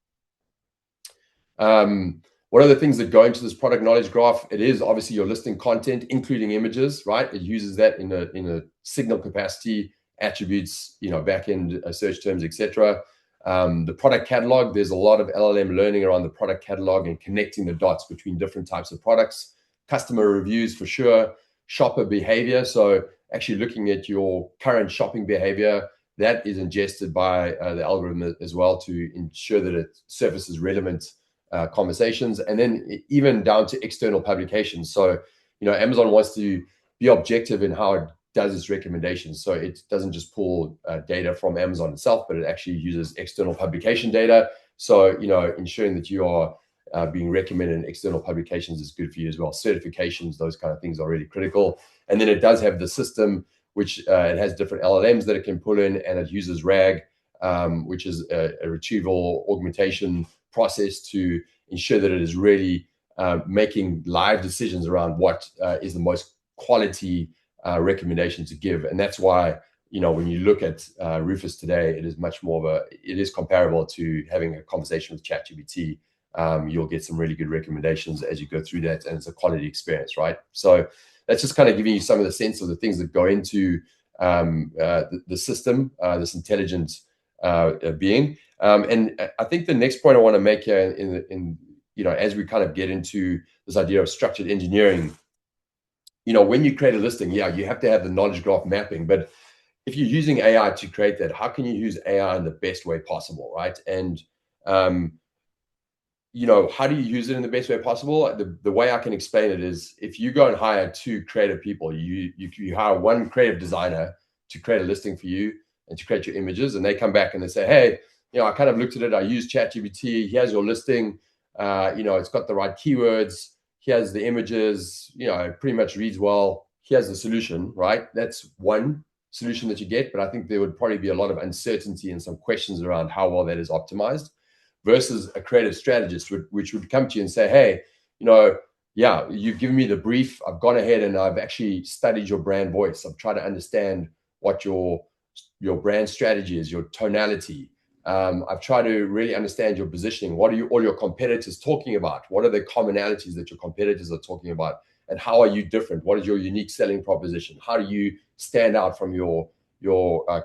What are the things that go into this product knowledge graph? It is obviously your listing content, including images, right? It uses that in a signal capacity, attributes, backend search terms, etc. The product catalog, there's a lot of LLM learning around the product catalog and connecting the dots between different types of products. Customer reviews for sure. Shopper behavior, so actually looking at your current shopping behavior, that is ingested by the algorithm as well to ensure that it surfaces relevant conversations, and then even down to external publications. So, Amazon wants to be objective in how it does its recommendations. So it doesn't just pull data from Amazon itself, but it actually uses external publication data. So, ensuring that you are being recommended in external publications is good for you as well. Certifications, those kind of things are really critical. And then it does have the system, which it has different LLMs that it can pull in, and it uses RAG, which is a retrieval augmentation process to ensure that it is really making live decisions around what is the most quality recommendation to give. And that's why, when you look at Rufus today, it is much more it is comparable to having a conversation with ChatGPT. You'll get some really good recommendations as you go through that, and it's a quality experience, right? So that's just kind of giving you some of the sense of the things that go into the system, this intelligent being. And I think the next point I want to make here, as we kind of get into this idea of structured engineering, when you create a listing, you have to have the knowledge graph mapping. But if you're using AI to create that, how can you use AI in the best way possible, right? And how do you use it in the best way possible? The way I can explain it is, if you go and hire 2 creative people, you hire one creative designer to create a listing for you and to create your images, and they come back and they say, hey, I kind of looked at it, I used ChatGPT, here's your listing, it's got the right keywords, here's the images, it pretty much reads well, here's the solution, right? That's one solution that you get, but I think there would probably be a lot of uncertainty and some questions around how well that is optimized, versus a creative strategist, which would come to you and say, hey, you've given me the brief, I've gone ahead and I've actually studied your brand voice, I've tried to understand what your brand strategy is, your tonality. I've tried to really understand your positioning. What are all your competitors talking about? What are the commonalities that your competitors are talking about? And how are you different? What is your unique selling proposition? How do you stand out from your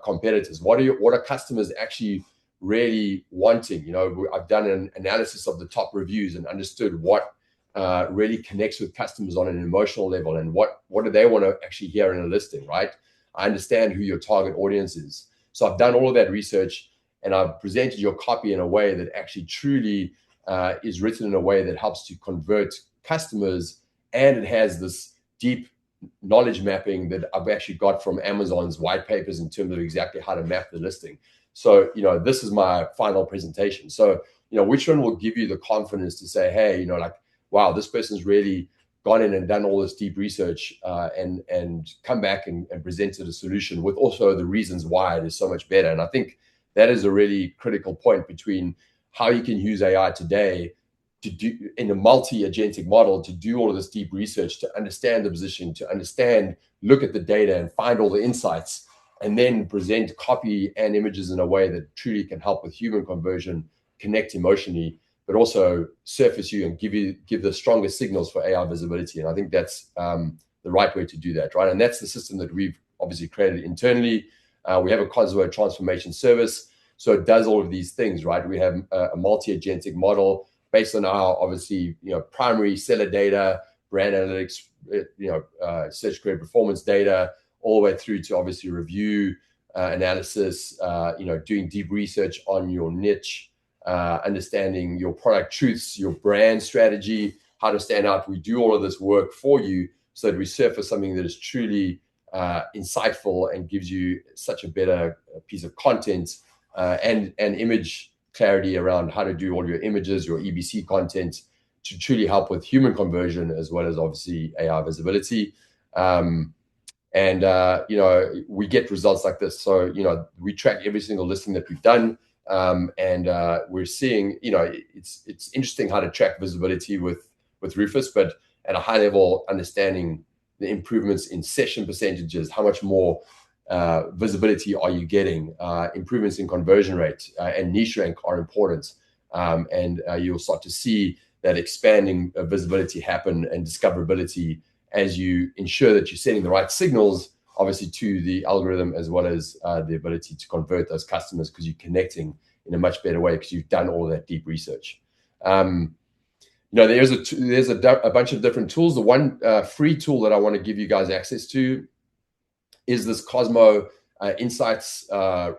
competitors? What are customers actually really wanting? I've done an analysis of the top reviews and understood what really connects with customers on an emotional level, and what do they want to actually hear in a listing, right? I understand who your target audience is. So I've done all of that research, and I've presented your copy in a way that actually truly is written in a way that helps to convert customers, and it has this deep knowledge mapping that I've actually got from Amazon's white papers in terms of exactly how to map the listing. So, this is my final presentation. So, which one will give you the confidence to say, hey, wow, this person's really gone in and done all this deep research and come back and presented a solution with also the reasons why it is so much better. And I think that is a really critical point between how you can use AI today to do in a multi-agentic model, to do all of this deep research, to understand the position, to look at the data and find all the insights, and then present copy and images in a way that truly can help with human conversion, connect emotionally, but also surface you and give the strongest signals for AI visibility. And I think that's the right way to do that, right? And that's the system that we've obviously created internally. We have a Consumer transformation service, so it does all of these things, right? We have a multi-agentic model based on our obviously primary seller data, brand analytics, search query performance data, all the way through to obviously review analysis, doing deep research on your niche, understanding your product truths, your brand strategy, how to stand out. We do all of this work for you so that we surface something that is truly insightful and gives you such a better piece of content and image clarity around how to do all your images, your EBC content, to truly help with human conversion as well as obviously AI visibility. We get results like this. So, we track every single listing that we've done. We're seeing, it's interesting how to track visibility with Rufus, but at a high level, understanding the improvements in session percentages, how much more visibility are you getting, improvements in conversion rate and niche rank are important. You'll start to see that expanding visibility happen and discoverability as you ensure that you're sending the right signals, obviously, to the algorithm, as well as the ability to convert those customers, because you're connecting in a much better way because you've done all that deep research. There's a bunch of different tools. The one free tool that I want to give you guys access to is this Cosmo Insights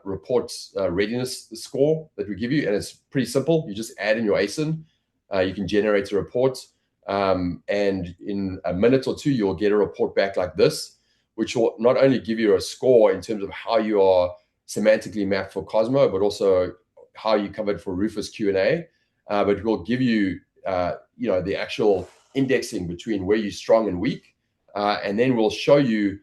reports readiness score that we give you, and it's pretty simple. You just add in your ASIN, you can generate a report, and in a minute or two you'll get a report back like this, which will not only give you a score in terms of how you are semantically mapped for Cosmo, but also how you covered for Rufus Q&A, but will give you the actual indexing between where you're strong and weak, and then we'll show you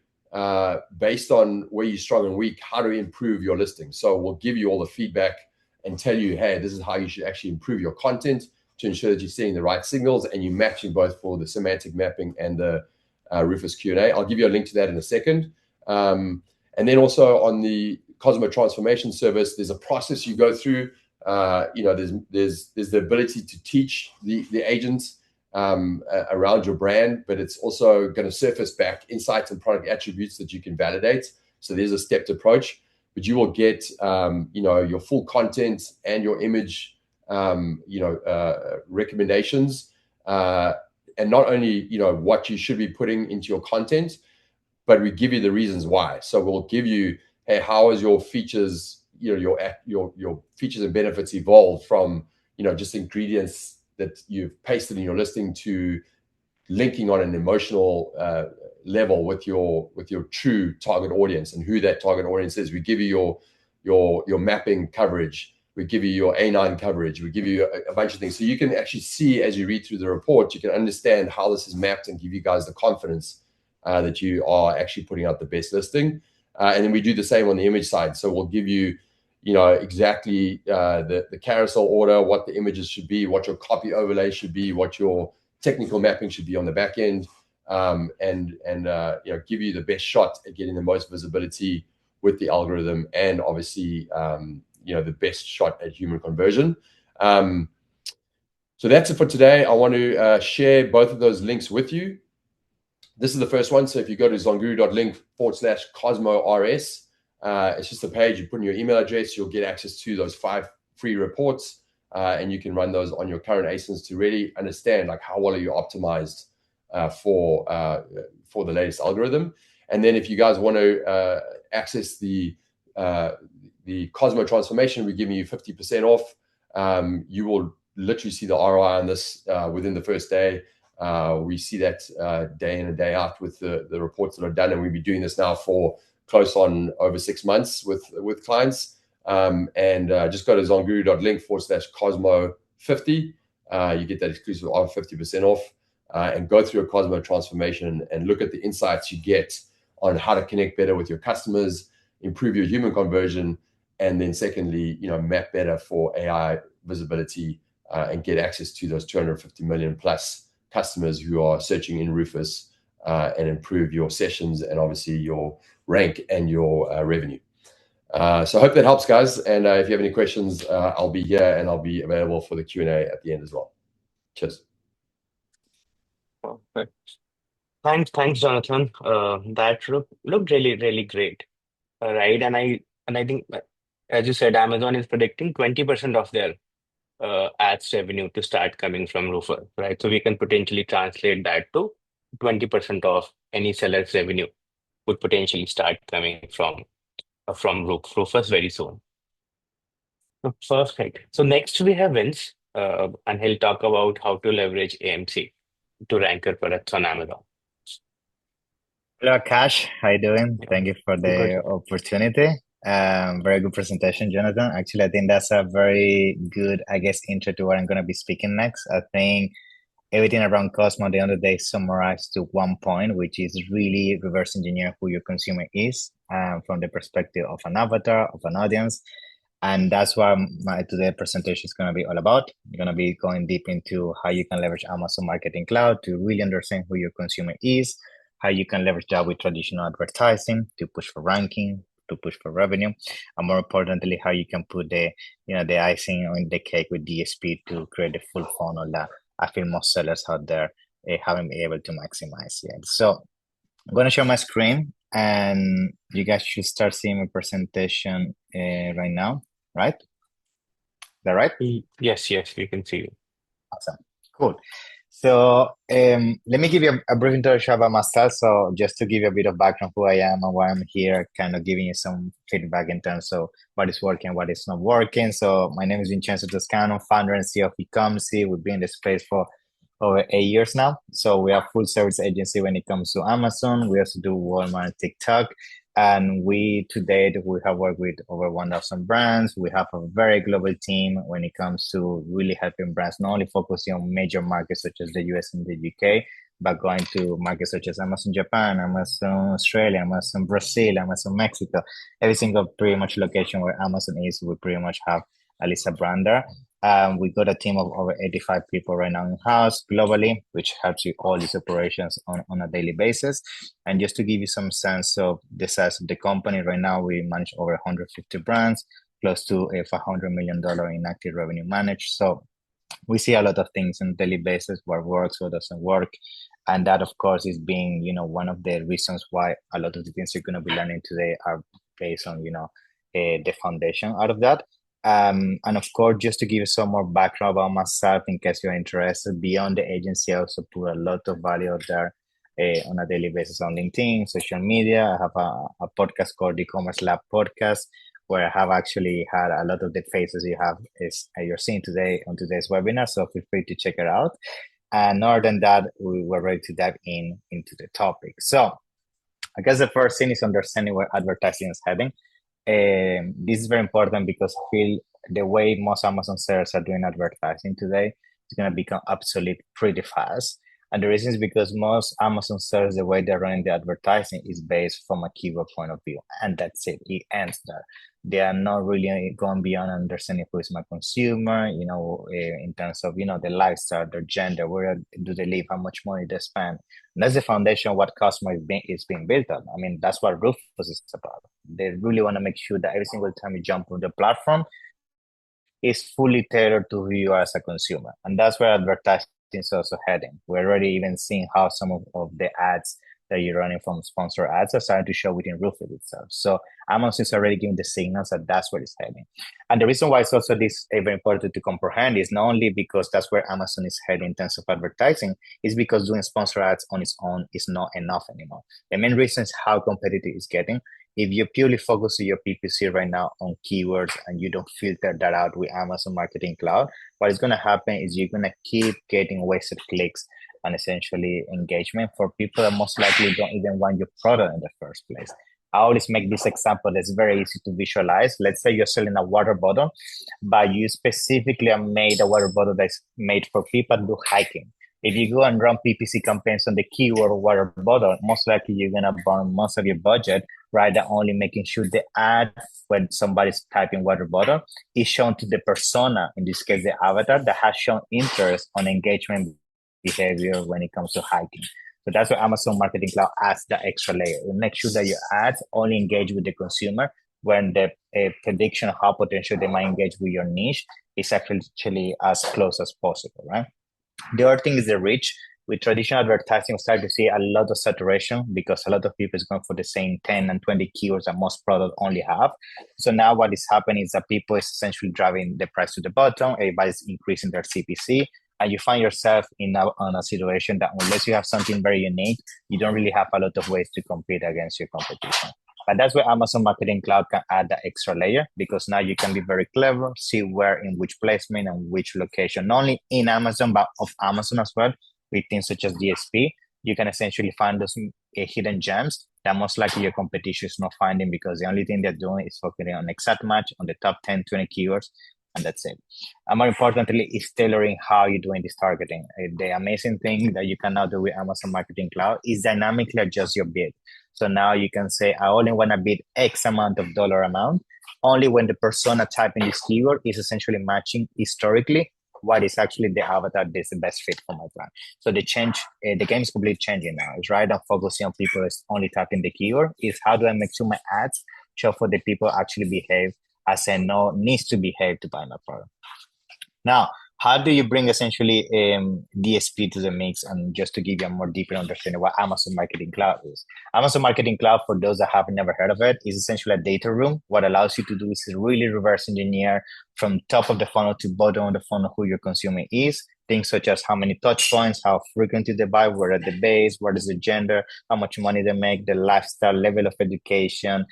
based on where you're strong and weak, how to improve your listing. So we'll give you all the feedback and tell you, hey, this is how you should actually improve your content to ensure that you're seeing the right signals and you're matching both for the semantic mapping and the Rufus Q&A. I'll give you a link to that in a second. And then also on the Cosmo Transformation Service, there's a process you go through. There's the ability to teach the agents around your brand, but it's also going to surface back insights and product attributes that you can validate. So there's a stepped approach, but you will get your full content and your image recommendations, and not only what you should be putting into your content, but we give you the reasons why. So we'll give you, hey, how is your features, your features and benefits evolved from just ingredients that you've pasted in your listing to linking on an emotional level with your true target audience and who that target audience is. We give you your mapping coverage. We give you your A9 coverage. We give you a bunch of things. So you can actually see, as you read through the report, you can understand how this is mapped and give you guys the confidence that you are actually putting out the best listing. And then we do the same on the image side. So we'll give you exactly the carousel order, what the images should be, what your copy overlay should be, what your technical mapping should be on the back end, and give you the best shot at getting the most visibility with the algorithm, and obviously the best shot at human conversion. So that's it for today. I want to share both of those links with you. This is the first one. So if you go to zonguru.link/CosmoRS, it's just a page. You put in your email address, you'll get access to those 5 free reports, and you can run those on your current ASINs to really understand how well are you optimized for the latest algorithm. And then if you guys want to access the Cosmo transformation, we're giving you 50% off. You will literally see the ROI on this within the first day. We see that day in and day out with the reports that are done, and we'll be doing this now for close on over 6 months with clients. Just go to zonguru.link/Cosmo50. You get that exclusive offer, 50% off, and go through a Cosmo transformation and look at the insights you get on how to connect better with your customers, improve your human conversion, and then secondly, map better for AI visibility, and get access to those 250 million plus customers who are searching in Rufus, and improve your sessions and obviously your rank and your revenue. So I hope that helps, guys. And if you have any questions, I'll be here and I'll be available for the Q&A at the end as well. Cheers. Perfect. Thanks, Jonathan. That looked really, really great. Right. And I think, as you said, Amazon is predicting 20% of their ads revenue to start coming from Rufus, right? So we can potentially translate that to 20% of any seller's revenue would potentially start coming from Rufus very soon. Perfect. So next we have Vince, and he'll talk about how to leverage AMC to rank your products on Amazon. Hello, Akash. How you doing? Yeah. Thank you for the Good. opportunity. Very good presentation, Jonathan. Actually, I think that's a very good, intro to what I'm going to be speaking next. I think everything around Cosmo at the end of the day summarized to one point, which is really reverse engineer who your consumer is, from the perspective of an avatar, of an audience. And that's what my today presentation is going to be all about. We're going to be going deep into how you can leverage Amazon Marketing Cloud to really understand who your consumer is, how you can leverage that with traditional advertising to push for ranking, to push for revenue, and more importantly, how you can put the icing on the cake with DSP to create the full funnel that I feel most sellers out there haven't been able to maximize yet. So I'm going to share my screen, and you guys should start seeing my presentation right now, right? that right? Yes, we can see you. Awesome. Cool. So let me give you a brief introduction about myself. So just to give you a bit of background who I am and why I'm here, kind of giving you some feedback in terms of what is working, what is not working. So my name is Vincenzo Toscano, founder and CEO of Ecomcy. We've been in the space for over 8 years now. So we are full service agency when it comes to Amazon. We also do Walmart and TikTok. And to date, we have worked with over 1,000 brands. We have a very global team when it comes to really helping brands, not only focusing on major markets such as the US and the UK, but going to markets such as Amazon Japan, Amazon Australia, Amazon Brazil, Amazon Mexico. Every single pretty much location where Amazon is, we pretty much have at least a brand there. We got a team of over 85 people right now in-house globally, which helps you all these operations on a daily basis. And just to give you some sense of the size of the company, right now we manage over 150 brands, close to a $500 million in active revenue managed. So we see a lot of things on a daily basis, what works, what doesn't work. And that, of course, is being, one of the reasons why a lot of the things you're going to be learning today are based on, the foundation out of that. And of course, just to give you some more background about myself, in case you're interested, beyond the agency, I also put a lot of value out there on a daily basis on LinkedIn, social media. I have a podcast called the Ecommerce Lab Podcast, where I have actually had a lot of the faces you're seeing today on today's webinar. So feel free to check it out. And other than that, we were ready to dive into the topic. So I guess the first thing is understanding where advertising is heading. This is very important because I feel the way most Amazon sellers are doing advertising today is going to become obsolete pretty fast. And the reason is because most Amazon sellers, the way they're running the advertising is based from a keyword point of view. And that's it. It ends there. They are not really going beyond understanding who is my consumer, in terms of, the lifestyle, their gender, where do they live, how much money they spend. And that's the foundation of what customer is being built on. I mean, that's what Rufus is about. They really want to make sure that every single time you jump on the platform, it's fully tailored to who you are as a consumer. And that's where advertising is also heading. We're already even seeing how some of the ads that you're running from sponsor ads are starting to show within Rufus itself. So Amazon is already giving the signals that that's where it's heading. And the reason why it's also this very important to comprehend is not only because that's where Amazon is heading in terms of advertising, is because doing sponsor ads on its own is not enough anymore. The main reason is how competitive it's getting. If you purely focus your PPC right now on keywords and you don't filter that out with Amazon Marketing Cloud, what is going to happen is you're going to keep getting wasted clicks and essentially engagement for people that most likely don't even want your product in the first place. I always make this example that's very easy to visualize. Let's say you're selling a water bottle, but you specifically have made a water bottle that's made for people to do hiking. If you go and run PPC campaigns on the keyword water bottle, most likely you're going to burn most of your budget, right? Only making sure the ad when somebody's typing water bottle is shown to the persona, in this case, the avatar that has shown interest on engagement behavior when it comes to hiking. So that's why Amazon Marketing Cloud adds the extra layer. It makes sure that your ads only engage with the consumer when the prediction of how potentially they might engage with your niche is actually as close as possible, right? The other thing is the reach. With traditional advertising, we start to see a lot of saturation because a lot of people is going for the same 10 and 20 keywords that most products only have. So now what is happening is that people is essentially driving the price to the bottom. Everybody's increasing their CPC. And you find yourself in a situation that unless you have something very unique, you don't really have a lot of ways to compete against your competition. But that's where Amazon Marketing Cloud can add the extra layer, because now you can be very clever, see where in which placement and which location, not only in Amazon, but of Amazon as well, with things such as DSP. You can essentially find those hidden gems that most likely your competition is not finding, because the only thing they're doing is focusing on exact match on the top 10, 20 keywords, and that's it. And more importantly, is tailoring how you're doing this targeting. The amazing thing that you can now do with Amazon Marketing Cloud is dynamically adjust your bid. So now you can say, I only want to bid X amount of dollar amount, only when the persona typing this keyword is essentially matching historically what is actually the avatar that's the best fit for my brand. So the game is completely changing now. It's right now focusing on people that's only typing the keyword. Is how do I make sure my ads show for the people actually behave as I know needs to behave to buy my product. Now, How do you bring essentially DSP to the mix? And just to give you a more deeper understanding what Amazon Marketing Cloud is. Amazon Marketing Cloud, for those that have never heard of it, is essentially a data room. What allows you to do is really reverse engineer from top of the funnel to bottom of the funnel who your consumer is. Things such as how many touch points, how frequently they buy, where at the base, what is the gender, how much money they make, the lifestyle, level of education,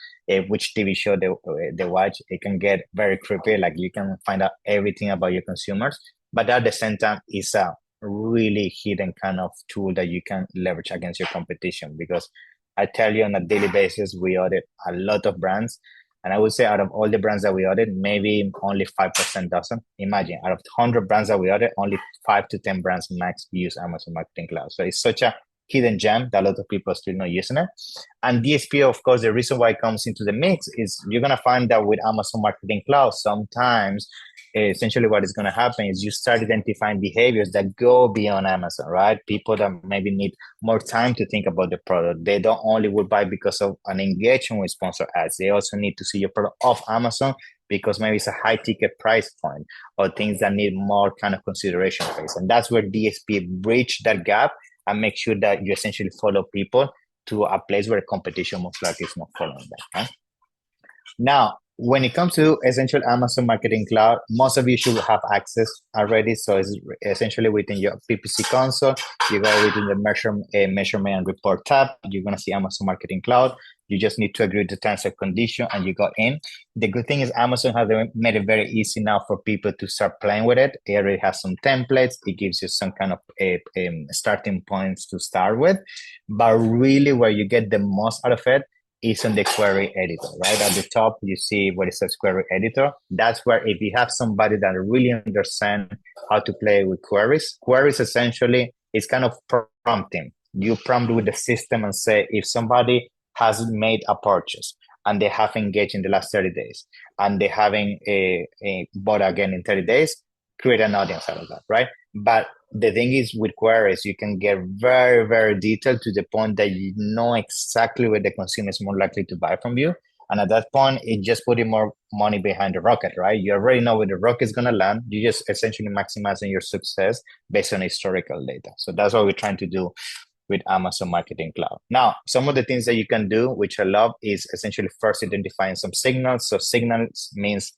which TV show they watch. It can get very creepy. Like you can find out everything about your consumers, but at the same time, it's a really hidden kind of tool that you can leverage against your competition. Because I tell you, on a daily basis, we audit a lot of brands. And I would say out of all the brands that we audit, maybe only 5% doesn't. Imagine, out of 100 brands that we audit, only 5 to 10 brands max use Amazon Marketing Cloud. So it's such a hidden gem that a lot of people are still not using it. And DSP, of course, the reason why it comes into the mix is you're going to find that with Amazon Marketing Cloud, sometimes essentially what is going to happen is you start identifying behaviors that go beyond Amazon, right? People that maybe need more time to think about the product. They don't only will buy because of an engagement with sponsor ads. They also need to see your product off Amazon because maybe it's a high ticket price point or things that need more kind of consideration phase. And that's where DSP bridge that gap and make sure that you essentially follow people to a place where competition most likely is not following them. Right? Now, when it comes to essential Amazon Marketing Cloud, most of you should have access already. So it's essentially within your PPC console, you go within the measurement and report tab, you're going to see Amazon Marketing Cloud. You just need to agree to terms and condition and you go in. The good thing is Amazon has made it very easy now for people to start playing with it. It already has some templates. It gives you some kind of starting points to start with. But really where you get the most out of it is on the query editor, right? At the top, you see what it says query editor. That's where if you have somebody that really understands how to play with queries essentially is kind of prompting. You prompt with the system and say, if somebody has made a purchase and they have engaged in the last 30 days and they haven't bought again in 30 days, create an audience out of that, right? But the thing is with queries, you can get very, very detailed to the point that you know exactly where the consumer is more likely to buy from you. And at that point, it just putting more money behind the rocket, right? You already know where the rocket is going to land. You just essentially maximizing your success based on historical data. So that's what we're trying to do with Amazon Marketing Cloud. Now, some of the things that you can do, which I love, is essentially first identifying some signals. So signals means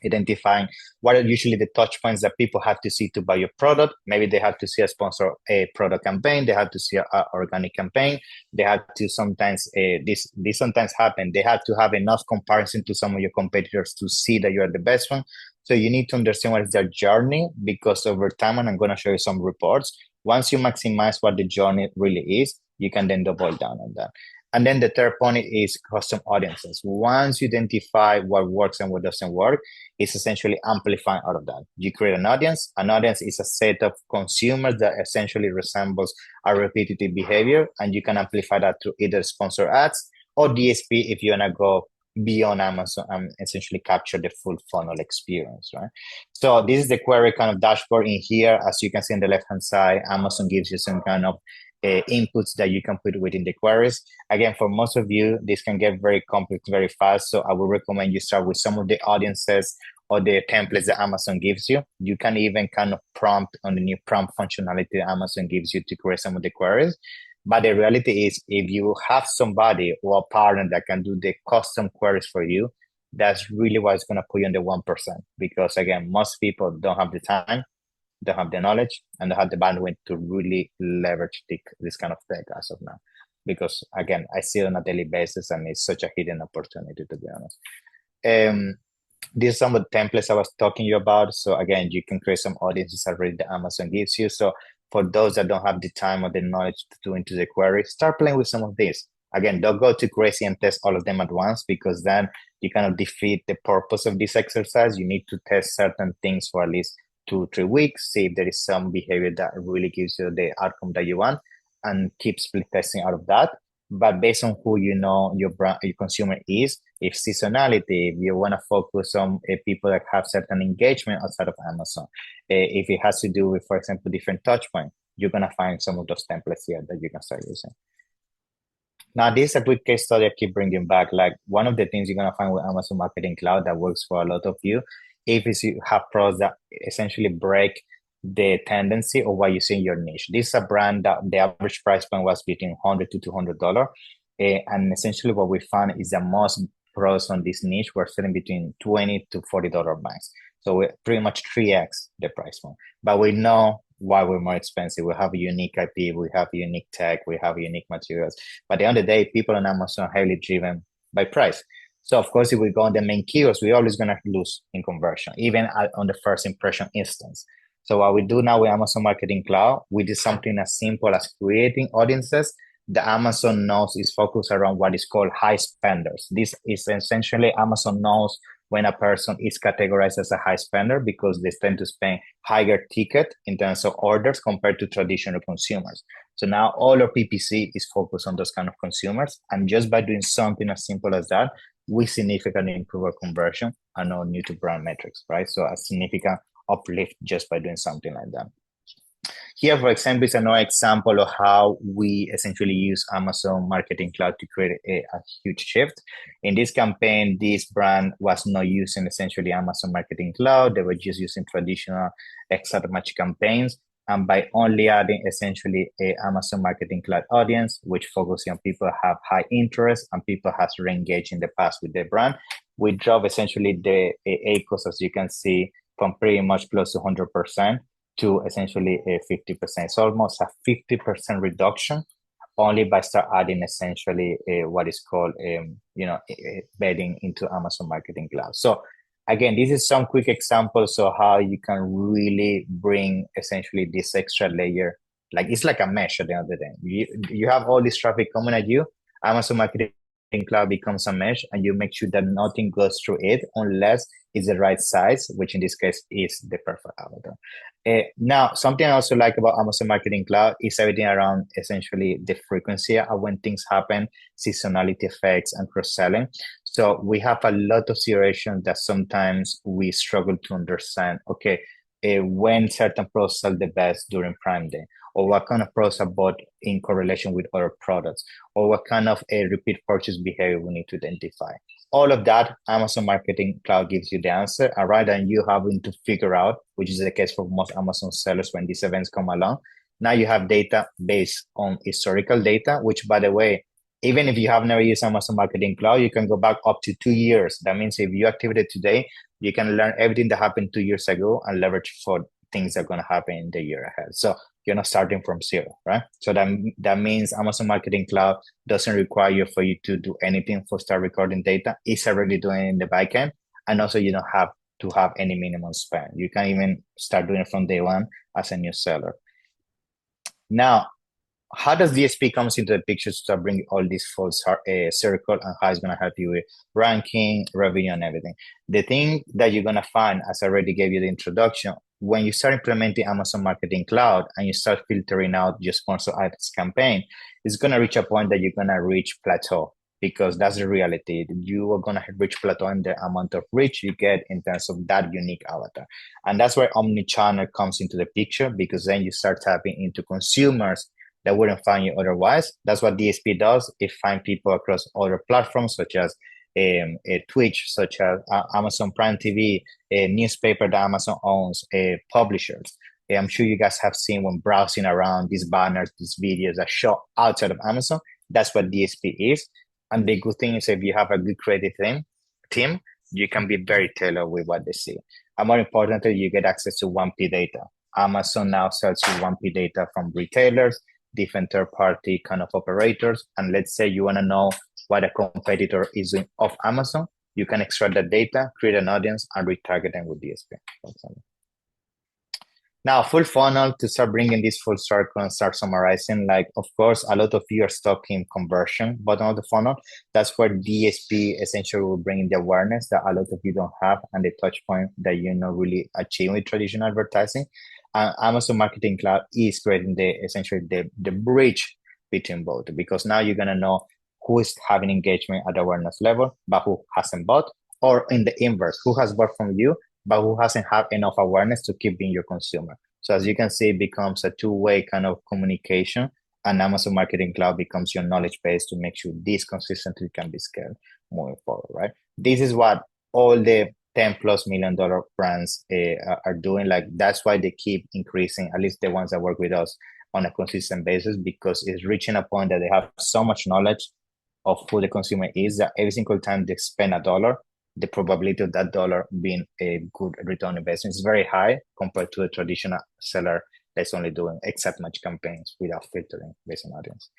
identifying what are usually the touch points that people have to see to buy your product. Maybe they have to see a sponsor a product campaign. They have to see an organic campaign. They have to sometimes, this sometimes happen. They have to have enough comparison to some of your competitors to see that you're the best one. So you need to understand what is their journey, because over time, and I'm going to show you some reports, once you maximize what the journey really is, you can then double down on that. And then the third point is custom audiences. Once you identify what works and what doesn't work, it's essentially amplifying out of that. You create an audience. An audience is a set of consumers that essentially resembles a repetitive behavior, and you can amplify that through either sponsor ads or DSP if you want to go beyond Amazon and essentially capture the full funnel experience, right? So this is the query kind of dashboard in here. As you can see on the left-hand side, Amazon gives you some kind of inputs that you can put within the queries. Again, for most of you, this can get very complex very fast. So I would recommend you start with some of the audiences or the templates that Amazon gives you. You can even kind of prompt on the new prompt functionality that Amazon gives you to create some of the queries. But the reality is, if you have somebody or a partner that can do the custom queries for you, that's really what's going to put you on the 1%. Because again, most people don't have the time, don't have the knowledge, and don't have the bandwidth to really leverage this kind of tech as of now. Because again, I see it on a daily basis, and it's such a hidden opportunity, to be honest. These are some of the templates I was talking to you about. So again, you can create some audiences already that Amazon gives you. So for those that don't have the time or the knowledge to do into the query, start playing with some of these. Again, don't go too crazy and test all of them at once, because then you kind of defeat the purpose of this exercise. You need to test certain things for at least 2-3 weeks, see if there is some behavior that really gives you the outcome that you want, and keep split testing out of that. But based on who you know your brand, your consumer is, if seasonality, if you want to focus on people that have certain engagement outside of Amazon, if it has to do with, for example, different touch points, you're going to find some of those templates here that you can start using. Now, this is a good case study I keep bringing back. Like, one of the things you're going to find with Amazon Marketing Cloud that works for a lot of you you have products that essentially break the tendency of what you see in your niche. This is a brand that the average price point was between $100 to $200. And essentially what we found is that most products on this niche were selling between $20 to $40 max. So we're pretty much 3x the price point. But we know why we're more expensive. We have a unique IP, we have unique tech, we have unique materials. But at the end of the day, people on Amazon are heavily driven by price. So of course, if we go on the main keywords, we're always going to lose in conversion, even on the first impression instance. So what we do now with Amazon Marketing Cloud, we do something as simple as creating audiences that Amazon knows is focused around what is called high spenders. This is essentially Amazon knows when a person is categorized as a high spender because they tend to spend higher ticket in terms of orders compared to traditional consumers. So now all our PPC is focused on those kind of consumers. And just by doing something as simple as that, we significantly improve our conversion and our new to brand metrics, right? So a significant uplift just by doing something like that. Here, for example, is another example of how we essentially use Amazon Marketing Cloud to create a huge shift. In this campaign, this brand was not using essentially Amazon Marketing Cloud. They were just using traditional exact match campaigns. And by only adding essentially a Amazon Marketing Cloud audience, which focuses on people who have high interest and people has re-engaged in the past with their brand, we drove essentially the ACOS, as you can see, from pretty much close to 100% to essentially a 50%. So almost a 50% reduction only by start adding essentially what is called, bedding into Amazon Marketing Cloud. So again, this is some quick examples of how you can really bring essentially this extra layer. Like it's like a mesh at the end of the day. You have all this traffic coming at you. Amazon Marketing Cloud becomes a mesh, and you make sure that nothing goes through it unless it's the right size, which in this case is the perfect avatar. Now, something I also like about Amazon Marketing Cloud is everything around essentially the frequency of when things happen, seasonality effects, and cross-selling. So we have a lot of situations that sometimes we struggle to understand, okay, when certain products sell the best during Prime Day, or what kind of products are bought in correlation with other products, or what kind of a repeat purchase behavior we need to identify. All of that, Amazon Marketing Cloud gives you the answer. And rather than you having to figure out, which is the case for most Amazon sellers when these events come along, now you have data based on historical data, which, by the way, even if you have never used Amazon Marketing Cloud, you can go back up to 2 years. That means if you activate it today, you can learn everything that happened 2 years ago and leverage for things that are going to happen in the year ahead. So you're not starting from zero, right? So that means Amazon Marketing Cloud doesn't require you for you to do anything for start recording data. It's already doing it in the backend. And also you don't have to have any minimum spend. You can even start doing it from day one as a new seller. Now, how does DSP comes into the picture to start bringing all these full circle, and how it's going to help you with ranking, revenue, and everything? The thing that you're going to find, as I already gave you the introduction, when you start implementing Amazon Marketing Cloud and you start filtering out your sponsor ads campaign, it's going to reach a point that you're going to reach plateau, because that's the reality. You are going to reach plateau in the amount of reach you get in terms of that unique avatar. And that's where omnichannel comes into the picture, because then you start tapping into consumers that wouldn't find you otherwise. That's what DSP does. It finds people across other platforms such as Twitch, such as Amazon Prime TV, a newspaper that Amazon owns, publishers. I'm sure you guys have seen when browsing around these banners, these videos that show outside of Amazon. That's what DSP is. And the good thing is, if you have a good creative team, you can be very tailored with what they see. And more importantly, you get access to 1P data. Amazon now sells you 1P data from retailers, different third-party kind of operators. And let's say you want to know what a competitor is doing off Amazon, you can extract that data, create an audience, and retarget them with DSP, for example. Now, full funnel, to start bringing this full circle and start summarizing, like, of course, a lot of you are stuck in conversion bottom of the funnel. That's where DSP essentially will bring the awareness that a lot of you don't have, and the touch point that you're not really achieving with traditional advertising. Amazon Marketing Cloud is creating essentially the bridge between both, because now you're going to know who is having engagement at awareness level, but who hasn't bought, or in the inverse, who has bought from you, but who hasn't had enough awareness to keep being your consumer. So as you can see, it becomes a two-way kind of communication, and Amazon Marketing Cloud becomes your knowledge base to make sure this consistently can be scaled moving forward, right? This is what all the $10+ million brands are doing. Like, that's why they keep increasing, at least the ones that work with us on a consistent basis, because it's reaching a point that they have so much knowledge of who the consumer is that every single time they spend a dollar, the probability of that dollar being a good return investment is very high compared to a traditional seller that's only doing exact match campaigns without filtering based on audience.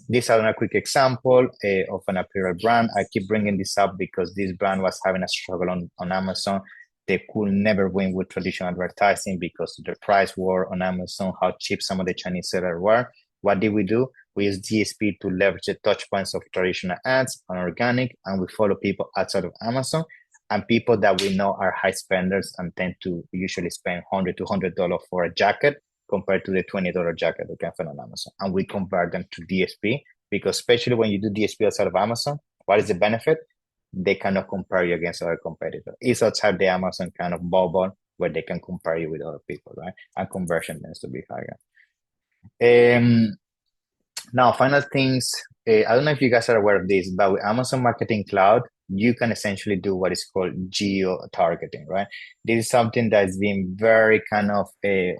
This is another quick example of an apparel brand. I keep bringing this up because this brand was having a struggle on Amazon. They could never win with traditional advertising because of the price war on Amazon, how cheap some of the Chinese sellers were. What did we do? We use DSP to leverage the touch points of traditional ads on organic, and we follow people outside of Amazon and people that we know are high spenders and tend to usually spend $100 to $200 for a jacket compared to the $20 jacket they can find on Amazon. And we convert them to DSP because especially when you do DSP outside of Amazon, what is the benefit? They cannot compare you against other competitors. It's outside the Amazon kind of bubble where they can compare you with other people, right? And conversion tends to be higher. Now, final things, I don't know if you guys are aware of this, but with Amazon Marketing Cloud, you can essentially do what is called geo-targeting, right? This is something that's been very kind of a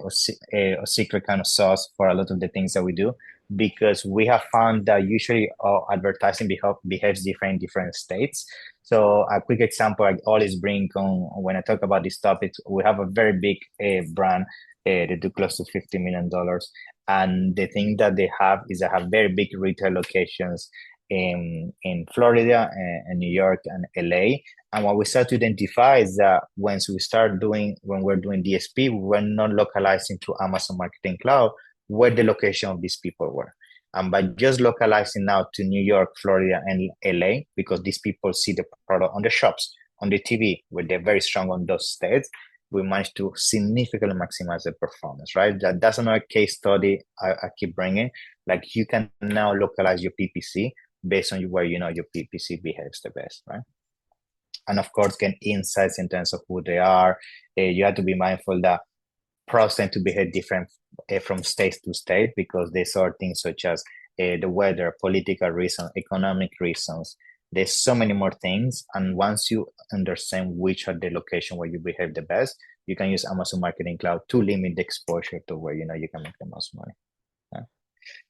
secret kind of sauce for a lot of the things that we do, because we have found that usually advertising behaves different in different states. So a quick example I always bring on when I talk about these topics, we have a very big brand, they do close to $50 million. And the thing that they have is they have very big retail locations in Florida and New York and LA. And what we start to identify is that when we're doing DSP, we're not localizing to Amazon Marketing Cloud where the location of these people were. And by just localizing now to New York, Florida, and LA, because these people see the product on the shops, on the TV, where they're very strong on those states, we managed to significantly maximize the performance, right? That's another case study I keep bringing. Like, you can now localize your PPC based on where you know your PPC behaves the best, right? And of course, get insights in terms of who they are. You have to be mindful that products tend to behave different from state to state because they sort things such as the weather, political reasons, economic reasons. There's so many more things. And once you understand which are the location where you behave the best, you can use Amazon Marketing Cloud to limit the exposure to where you know you can make the most money. Okay?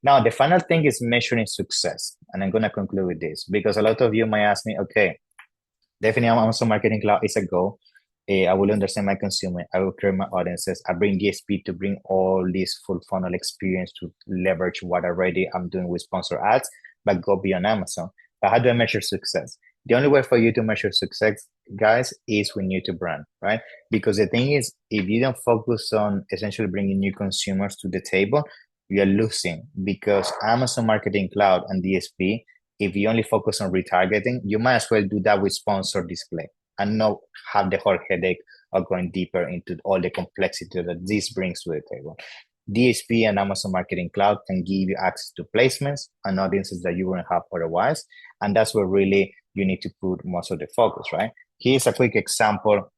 Now, the final thing is measuring success. And I'm going to conclude with this because a lot of you might ask me, okay, definitely Amazon Marketing Cloud is a go. I will understand my consumer. I will create my audiences. I bring DSP to bring all this full funnel experience to leverage what already I'm doing with sponsor ads, but go beyond Amazon. But how do I measure success? The only way for you to measure success, guys, is with new to brand, right? Because the thing is, if you don't focus on essentially bringing new consumers to the table, you are losing because Amazon Marketing Cloud and DSP, if you only focus on retargeting, you might as well do that with sponsored display and not have the whole headache of going deeper into all the complexity that this brings to the table. DSP and Amazon Marketing Cloud can give you access to placements and audiences that you wouldn't have otherwise. And that's where really you need to put most of the focus, right? Here's a quick example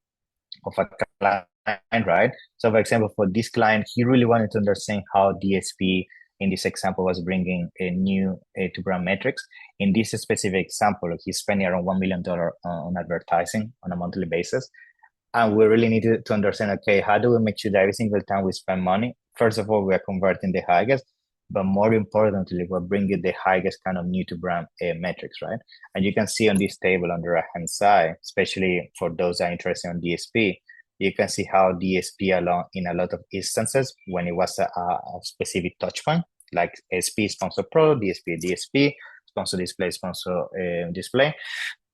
of a client, right? So for example, for this client, he really wanted to understand how DSP in this example was bringing a new to brand metrics. In this specific example, he's spending around $1 million on advertising on a monthly basis. And we really needed to understand, okay, how do we make sure that every single time we spend money, first of all, we are converting the highest, but more importantly, we're bringing the highest kind of new to brand metrics, right? And you can see on this table on the right-hand side, especially for those that are interested in DSP, you can see how DSP along in a lot of instances, when it was a specific touch point, like SP sponsor pro, DSP, sponsor display, display,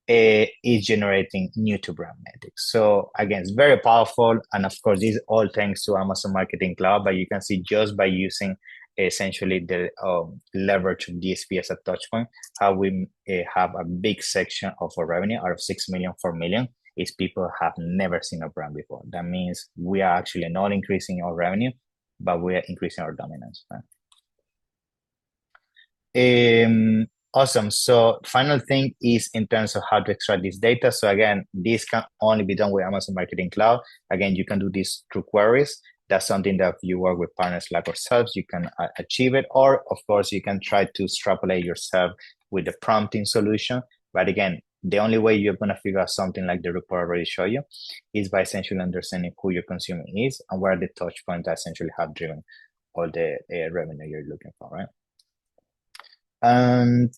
is generating new to brand metrics. So again, it's very powerful. And of course, this is all thanks to Amazon Marketing Cloud, but you can see just by using essentially the leverage of DSP as a touch point, how we have a big section of our revenue out of 6 million, 4 million is people have never seen a brand before. That means we are actually not increasing our revenue, but we are increasing our dominance, right? Awesome. So final thing is in terms of how to extract this data. So again, this can only be done with Amazon Marketing Cloud. Again, you can do this through queries. That's something that if you work with partners like ourselves, you can achieve it. Or of course, you can try to extrapolate yourself with the prompting solution. But again, The only way you're going to figure out something like the report already show you is by essentially understanding who your consumer is and where the touch points essentially have driven all the revenue you're looking for, right? And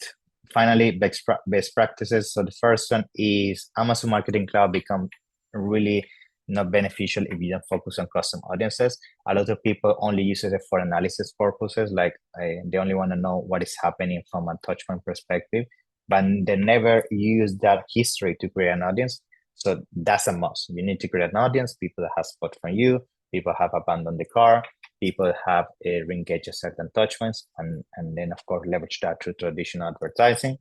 finally, best practices. So the first one is Amazon Marketing Cloud become really not beneficial if you don't focus on custom audiences. A lot of people only use it for analysis purposes, like they only want to know what is happening from a touchpoint perspective, but they never use that history to create an audience. So that's a must. You need to create an audience, people that have bought from you, people have abandoned the cart, people have re-engaged certain touchpoints, and then of course leverage that through traditional advertising.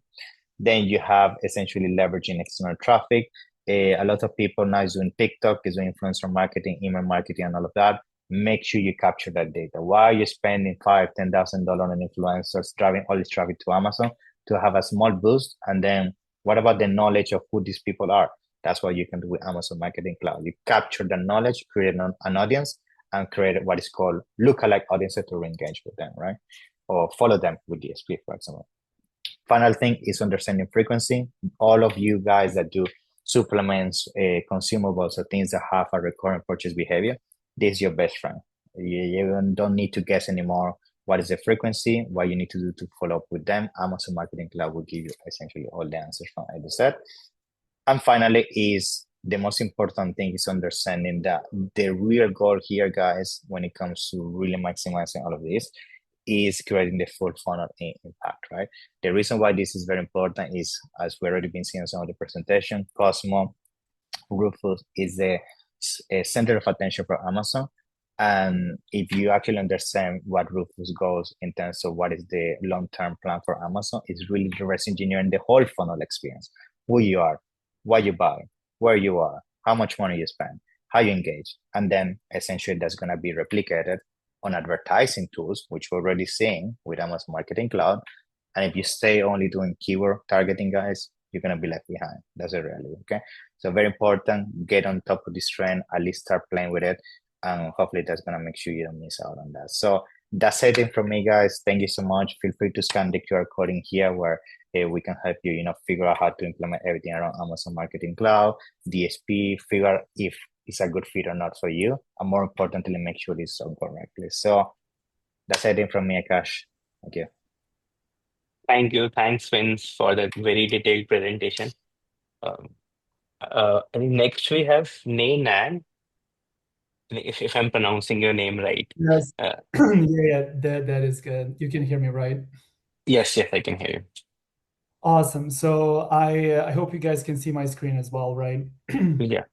Then you have essentially leveraging external traffic. A lot of people now is doing TikTok, is doing influencer marketing, email marketing, and all of that. Make sure you capture that data. Why are you spending $5,000-$10,000 on influencers, driving all this traffic to Amazon to have a small boost? And then what about the knowledge of who these people are? That's what you can do with Amazon Marketing Cloud. You capture the knowledge, create an audience, and create what is called lookalike audiences to re-engage with them, right? Or follow them with DSP, for example. Final thing is understanding frequency. All of you guys that do supplements, consumables, or things that have a recurrent purchase behavior, this is your best friend. You don't need to guess anymore what is the frequency, what you need to do to follow up with them. Amazon Marketing Cloud will give you essentially all the answers from A to Z. And finally is the most important thing is understanding that the real goal here, guys, when it comes to really maximizing all of this, is creating the full funnel impact, right? The reason why this is very important is, as we've already been seeing in some of the presentation, Cosmo, Rufus is the center of attention for Amazon. And if you actually understand what Rufus goes in terms of what is the long-term plan for Amazon, it's really reverse engineering the whole funnel experience. Who you are, what you buy, where you are, how much money you spend, how you engage. And then essentially that's going to be replicated on advertising tools, which we're already seeing with Amazon Marketing Cloud. And if you stay only doing keyword targeting, guys, you're going to be left behind. That's a reality, okay? So very important, get on top of this trend, at least start playing with it. And hopefully that's going to make sure you don't miss out on that. So that's it from me, guys. Thank you so much. Feel free to scan the QR code in here where we can help you, figure out how to implement everything around Amazon Marketing Cloud, DSP, figure out if it's a good fit or not for you, and more importantly, make sure it's done correctly. So that's it from me, Akash. Thank you. Thank you. Thanks, Vince, for that very detailed presentation. Next we have Nenad, if I'm pronouncing your name right. Yes. Yeah, that is good. You can hear me, right? Yes, I can hear you. Awesome. So I hope you guys can see my screen as well, right? Yeah.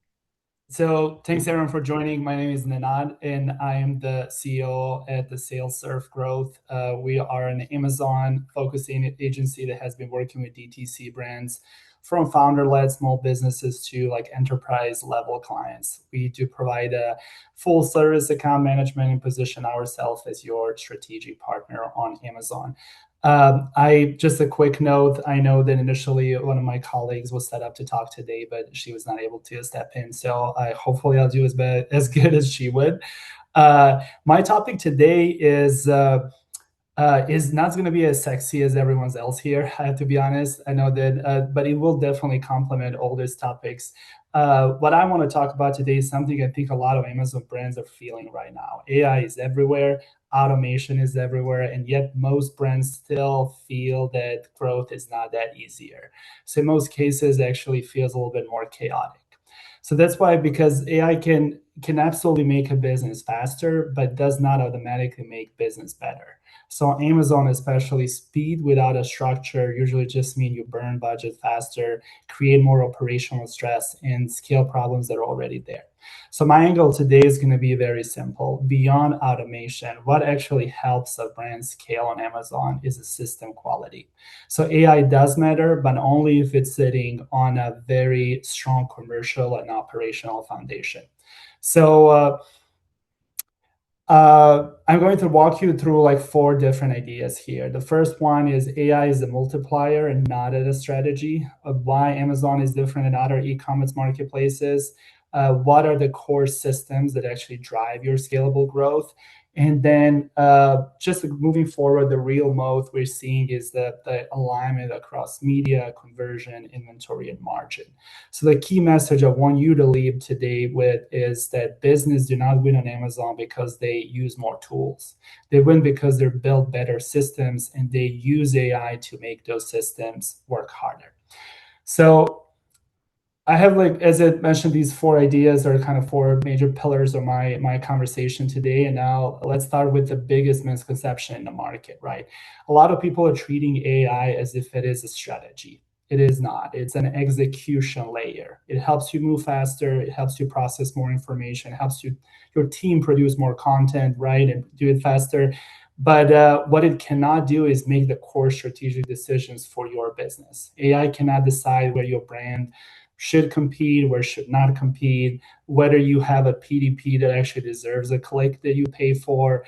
So thanks everyone for joining. My name is Nenad, and I am the CEO at the SaleSurf Growth. We are an Amazon focusing agency that has been working with DTC brands from founder-led small businesses to like enterprise level clients. We do provide a full service account management and position ourselves as your strategic partner on Amazon. Just a quick note, I know that initially one of my colleagues was set up to talk today, but she was not able to step in. So hopefully I'll do as good as she would. My topic today is not going to be as sexy as everyone's else here. I have to be honest. I know that, but it will definitely complement all these topics. What I want to talk about today is something I think a lot of Amazon brands are feeling right now. AI is everywhere. Automation is everywhere, and yet most brands still feel that growth is not that easier. So in most cases, it actually feels a little bit more chaotic. So that's why, because AI can absolutely make a business faster, but does not automatically make business better. So Amazon, especially, speed without a structure usually just mean you burn budget faster, create more operational stress, and scale problems that are already there. So my angle today is going to be very simple. Beyond automation, what actually helps a brand scale on Amazon is the system quality. So AI does matter, but only if it's sitting on a very strong commercial and operational foundation. So I'm going to walk you through like 4 different ideas here. The first one is AI is a multiplier and not a strategy of why Amazon is different than other e-commerce marketplaces. What are the core systems that actually drive your scalable growth? And then just moving forward, the real mode we're seeing is the alignment across media, conversion, inventory, and margin. So the key message I want you to leave today with is that business do not win on Amazon because they use more tools. They win because they build better systems and they use AI to make those systems work harder. So I have, like, as I mentioned, these 4 ideas are kind of 4 major pillars of my conversation today. And now let's start with the biggest misconception in the market, right? A lot of people are treating AI as if it is a strategy. It is not. It's an execution layer. It helps you move faster. It helps you process more information. It helps your team produce more content, right, and do it faster. But what it cannot do is make the core strategic decisions for your business. AI cannot decide where your brand should compete, where should not compete, whether you have a PDP that actually deserves a click that you pay for,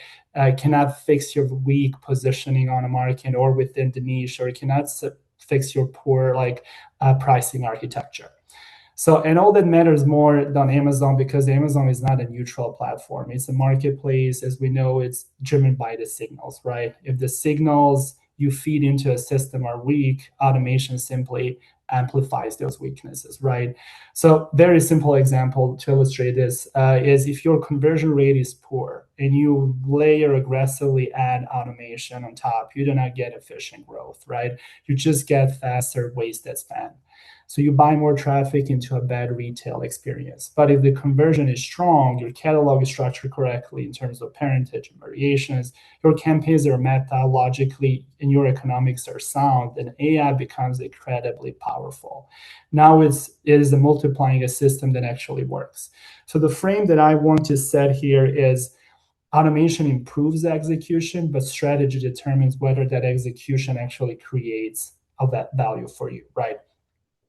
cannot fix your weak positioning on a market or within the niche, or cannot fix your poor pricing architecture. So, and all that matters more than Amazon, because Amazon is not a neutral platform. It's a marketplace. As we know, it's driven by the signals, right? If the signals you feed into a system are weak, automation simply amplifies those weaknesses, right? So very simple example to illustrate this is if your conversion rate is poor and you layer aggressively add automation on top, you do not get efficient growth, right? You just get faster wasted spend. So you buy more traffic into a bad retail experience. But if the conversion is strong, your catalog is structured correctly in terms of parentage and variations, your campaigns are mapped out logically, and your economics are sound, then AI becomes incredibly powerful. Now it is a multiplying a system that actually works. So the frame that I want to set here is automation improves execution, but strategy determines whether that execution actually creates that value for you, right?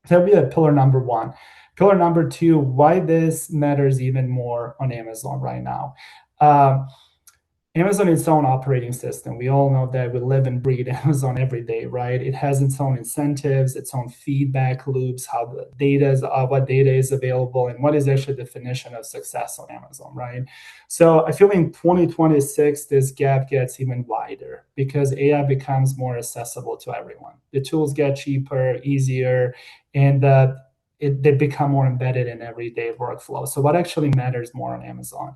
That'll be pillar number 1. Pillar number 2, why this matters even more on Amazon right now. Amazon is its own operating system. We all know that we live and breathe Amazon every day, right? It has its own incentives, its own feedback loops, how the data is, what data is available, and what is actually the definition of success on Amazon, right? So I feel in 2026, this gap gets even wider because AI becomes more accessible to everyone. The tools get cheaper, easier, and they become more embedded in everyday workflow. So what actually matters more on Amazon?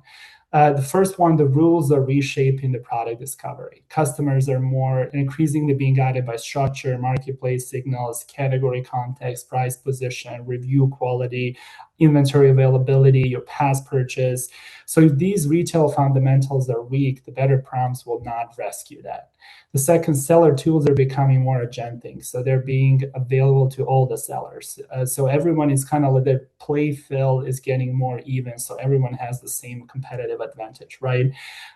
The first one, the rules are reshaping the product discovery. Customers are more increasingly being guided by structure, marketplace signals, category context, price position, review quality, inventory availability, your past purchase. So if these retail fundamentals are weak, the better prompts will not rescue that. The second, seller tools are becoming more agentic. So they're being available to all the sellers. So everyone is kind of like the play field is getting more even. So everyone has the same competitive advantage, right?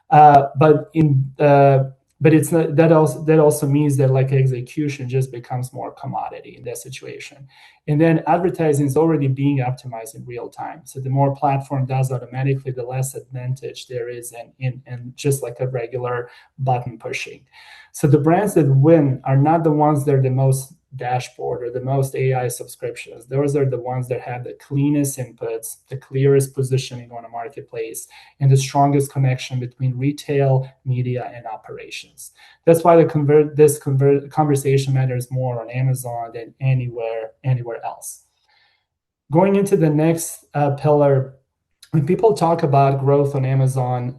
But it's not, that also means that like execution just becomes more commodity in that situation. And then advertising is already being optimized in real time. So the more platform does automatically, the less advantage there is in just like a regular button pushing. So the brands that win are not the ones that are the most dashboard or the most AI subscriptions. Those are the ones that have the cleanest inputs, the clearest positioning on a marketplace, and the strongest connection between retail, media, and operations. That's why this conversation matters more on Amazon than anywhere else. Going into the next pillar, when people talk about growth on Amazon,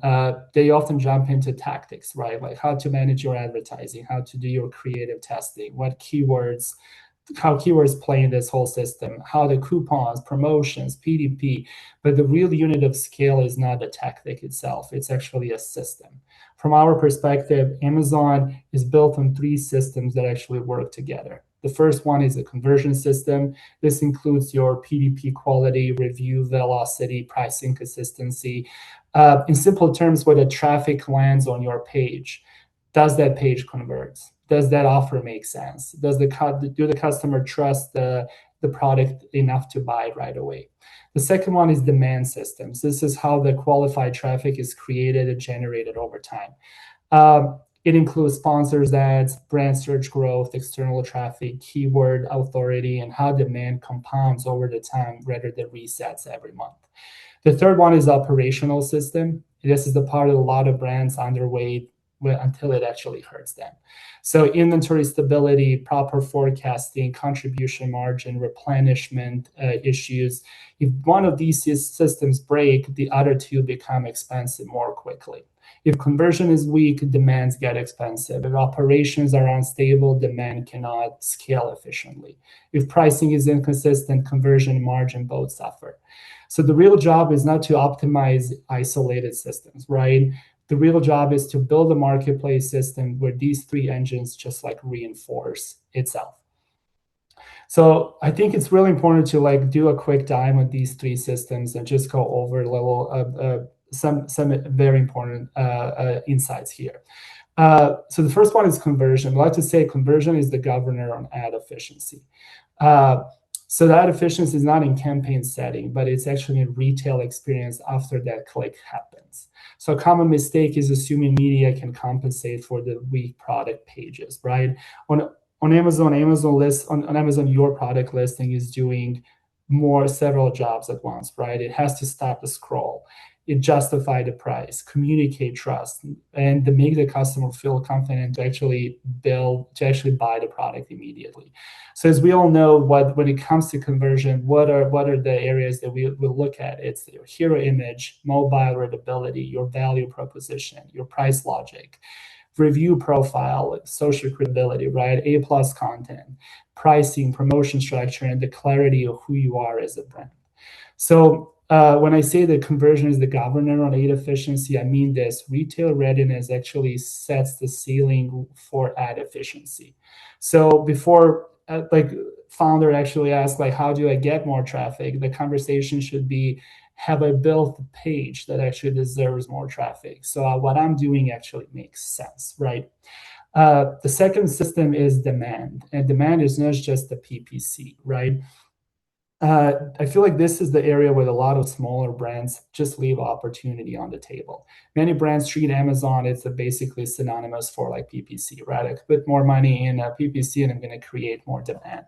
they often jump into tactics, right? Like how to manage your advertising, how to do your creative testing, how keywords play in this whole system, how the coupons, promotions, PDP. But the real unit of scale is not the tactic itself. It's actually a system. From our perspective, Amazon is built on 3 systems that actually work together. The first one is a conversion system. This includes your PDP quality, review velocity, pricing consistency. In simple terms, when the traffic lands on your page, does that page convert? Does that offer make sense? Do the customer trust the product enough to buy it right away? The second one is demand systems. This is how the qualified traffic is created and generated over time. It includes sponsors ads, brand search growth, external traffic, keyword authority, and how demand compounds over the time rather than resets every month. The third one is operational system. This is the part of a lot of brands underweight until it actually hurts them. So inventory stability, proper forecasting, contribution margin, replenishment issues. If one of these systems break, the other two become expensive more quickly. If conversion is weak, demands get expensive. If operations are unstable, demand cannot scale efficiently. If pricing is inconsistent, conversion and margin both suffer. So the real job is not to optimize isolated systems, right? The real job is to build a marketplace system where these three engines just like reinforce itself. So I think it's really important to like do a quick dive on these three systems and just go over a level some very important insights here. So the first one is conversion. I like to say conversion is the governor on ad efficiency. So that efficiency is not in campaign setting, but it's actually in retail experience after that click happens. So a common mistake is assuming media can compensate for the weak product pages, right? On Amazon, on Amazon, your product listing is doing several jobs at once, right? It has to stop the scroll. It justify the price, communicate trust, and to make the customer feel confident to actually buy the product immediately. So as we all know, when it comes to conversion, what are the areas that we will look at? It's your hero image, mobile readability, your value proposition, your price logic, review profile, social credibility, right? A+ content, pricing, promotion structure, and the clarity of who you are as a brand. So when I say that conversion is the governor on ad efficiency, I mean this: retail readiness actually sets the ceiling for ad efficiency. So before founder actually asked how do I get more traffic, the conversation should be, have I built a page that actually deserves more traffic? So what I'm doing actually makes sense, right? The second system is demand, and demand is not just the PPC, right? I feel like this is the area where a lot of smaller brands just leave opportunity on the table. Many brands treat Amazon, it's basically synonymous for like PPC, right? I put more money in PPC and I'm going to create more demand.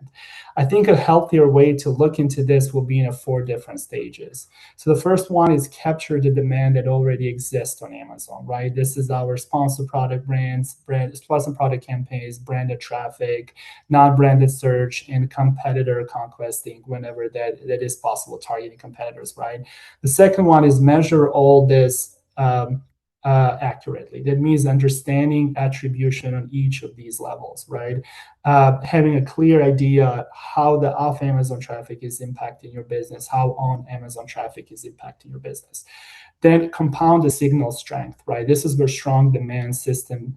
I think a healthier way to look into this will be in 4 different stages. So the first one is capture the demand that already exists on Amazon, right? This is our sponsored product brands, sponsored product campaigns, branded traffic, non-branded search, and competitor conquesting whenever that is possible, targeting competitors, right? The second one is measure all this accurately. That means understanding attribution on each of these levels, right? Having a clear idea how the off Amazon traffic is impacting your business, how on Amazon traffic is impacting your business. Then compound the signal strength, right? This is where strong demand system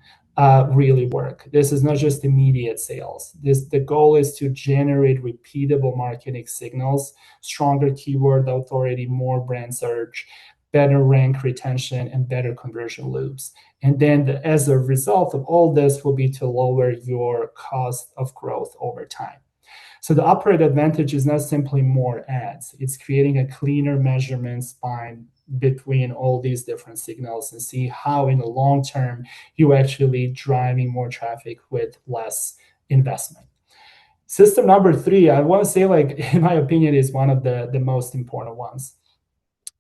really work. This is not just immediate sales. The goal is to generate repeatable marketing signals, stronger keyword authority, more brand search, better rank retention, and better conversion loops. And then as a result of all this will be to lower your cost of growth over time. So the upgrade advantage is not simply more ads. It's creating a cleaner measurement spine between all these different signals and see how in the long term you actually driving more traffic with less investment. System number 3, I want to say, in my opinion, is one of the most important ones.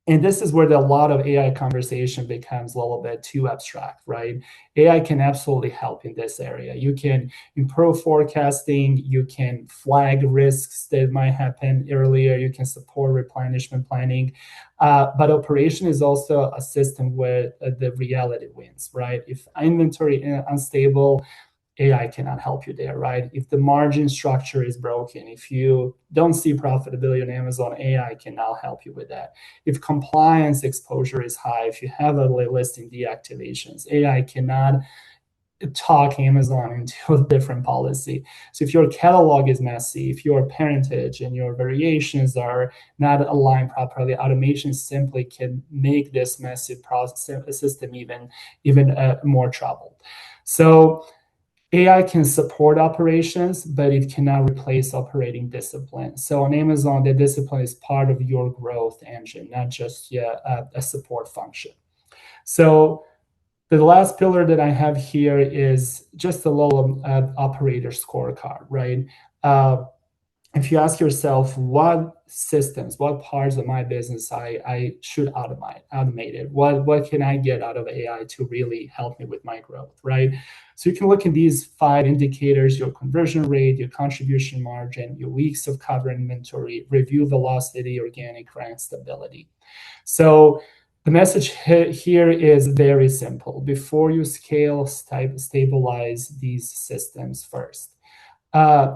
And this is where a lot of AI conversation becomes a little bit too abstract, right? AI can absolutely help in this area. You can improve forecasting, you can flag risks that might happen earlier, you can support replenishment planning. But operation is also a system where the reality wins, right? If inventory is unstable, AI cannot help you there, right? If the margin structure is broken, if you don't see profitability on Amazon, AI can now help you with that. If compliance exposure is high, if you have a listing deactivations, AI cannot talk Amazon into a different policy. So if your catalog is messy, if your parentage and your variations are not aligned properly, automation simply can make this messy system even more troubled. So AI can support operations, but it cannot replace operating discipline. So on Amazon, the discipline is part of your growth engine, not just a support function. So the last pillar that I have here is just a little operator scorecard, right? if you ask yourself what systems, what parts of my business I should automate it, what can I get out of AI to really help me with my growth, right? So you can look at these 5 indicators: your conversion rate, your contribution margin, your weeks of cover inventory, review velocity, organic rank stability. So the message here is very simple. Before you scale, stabilize these systems first.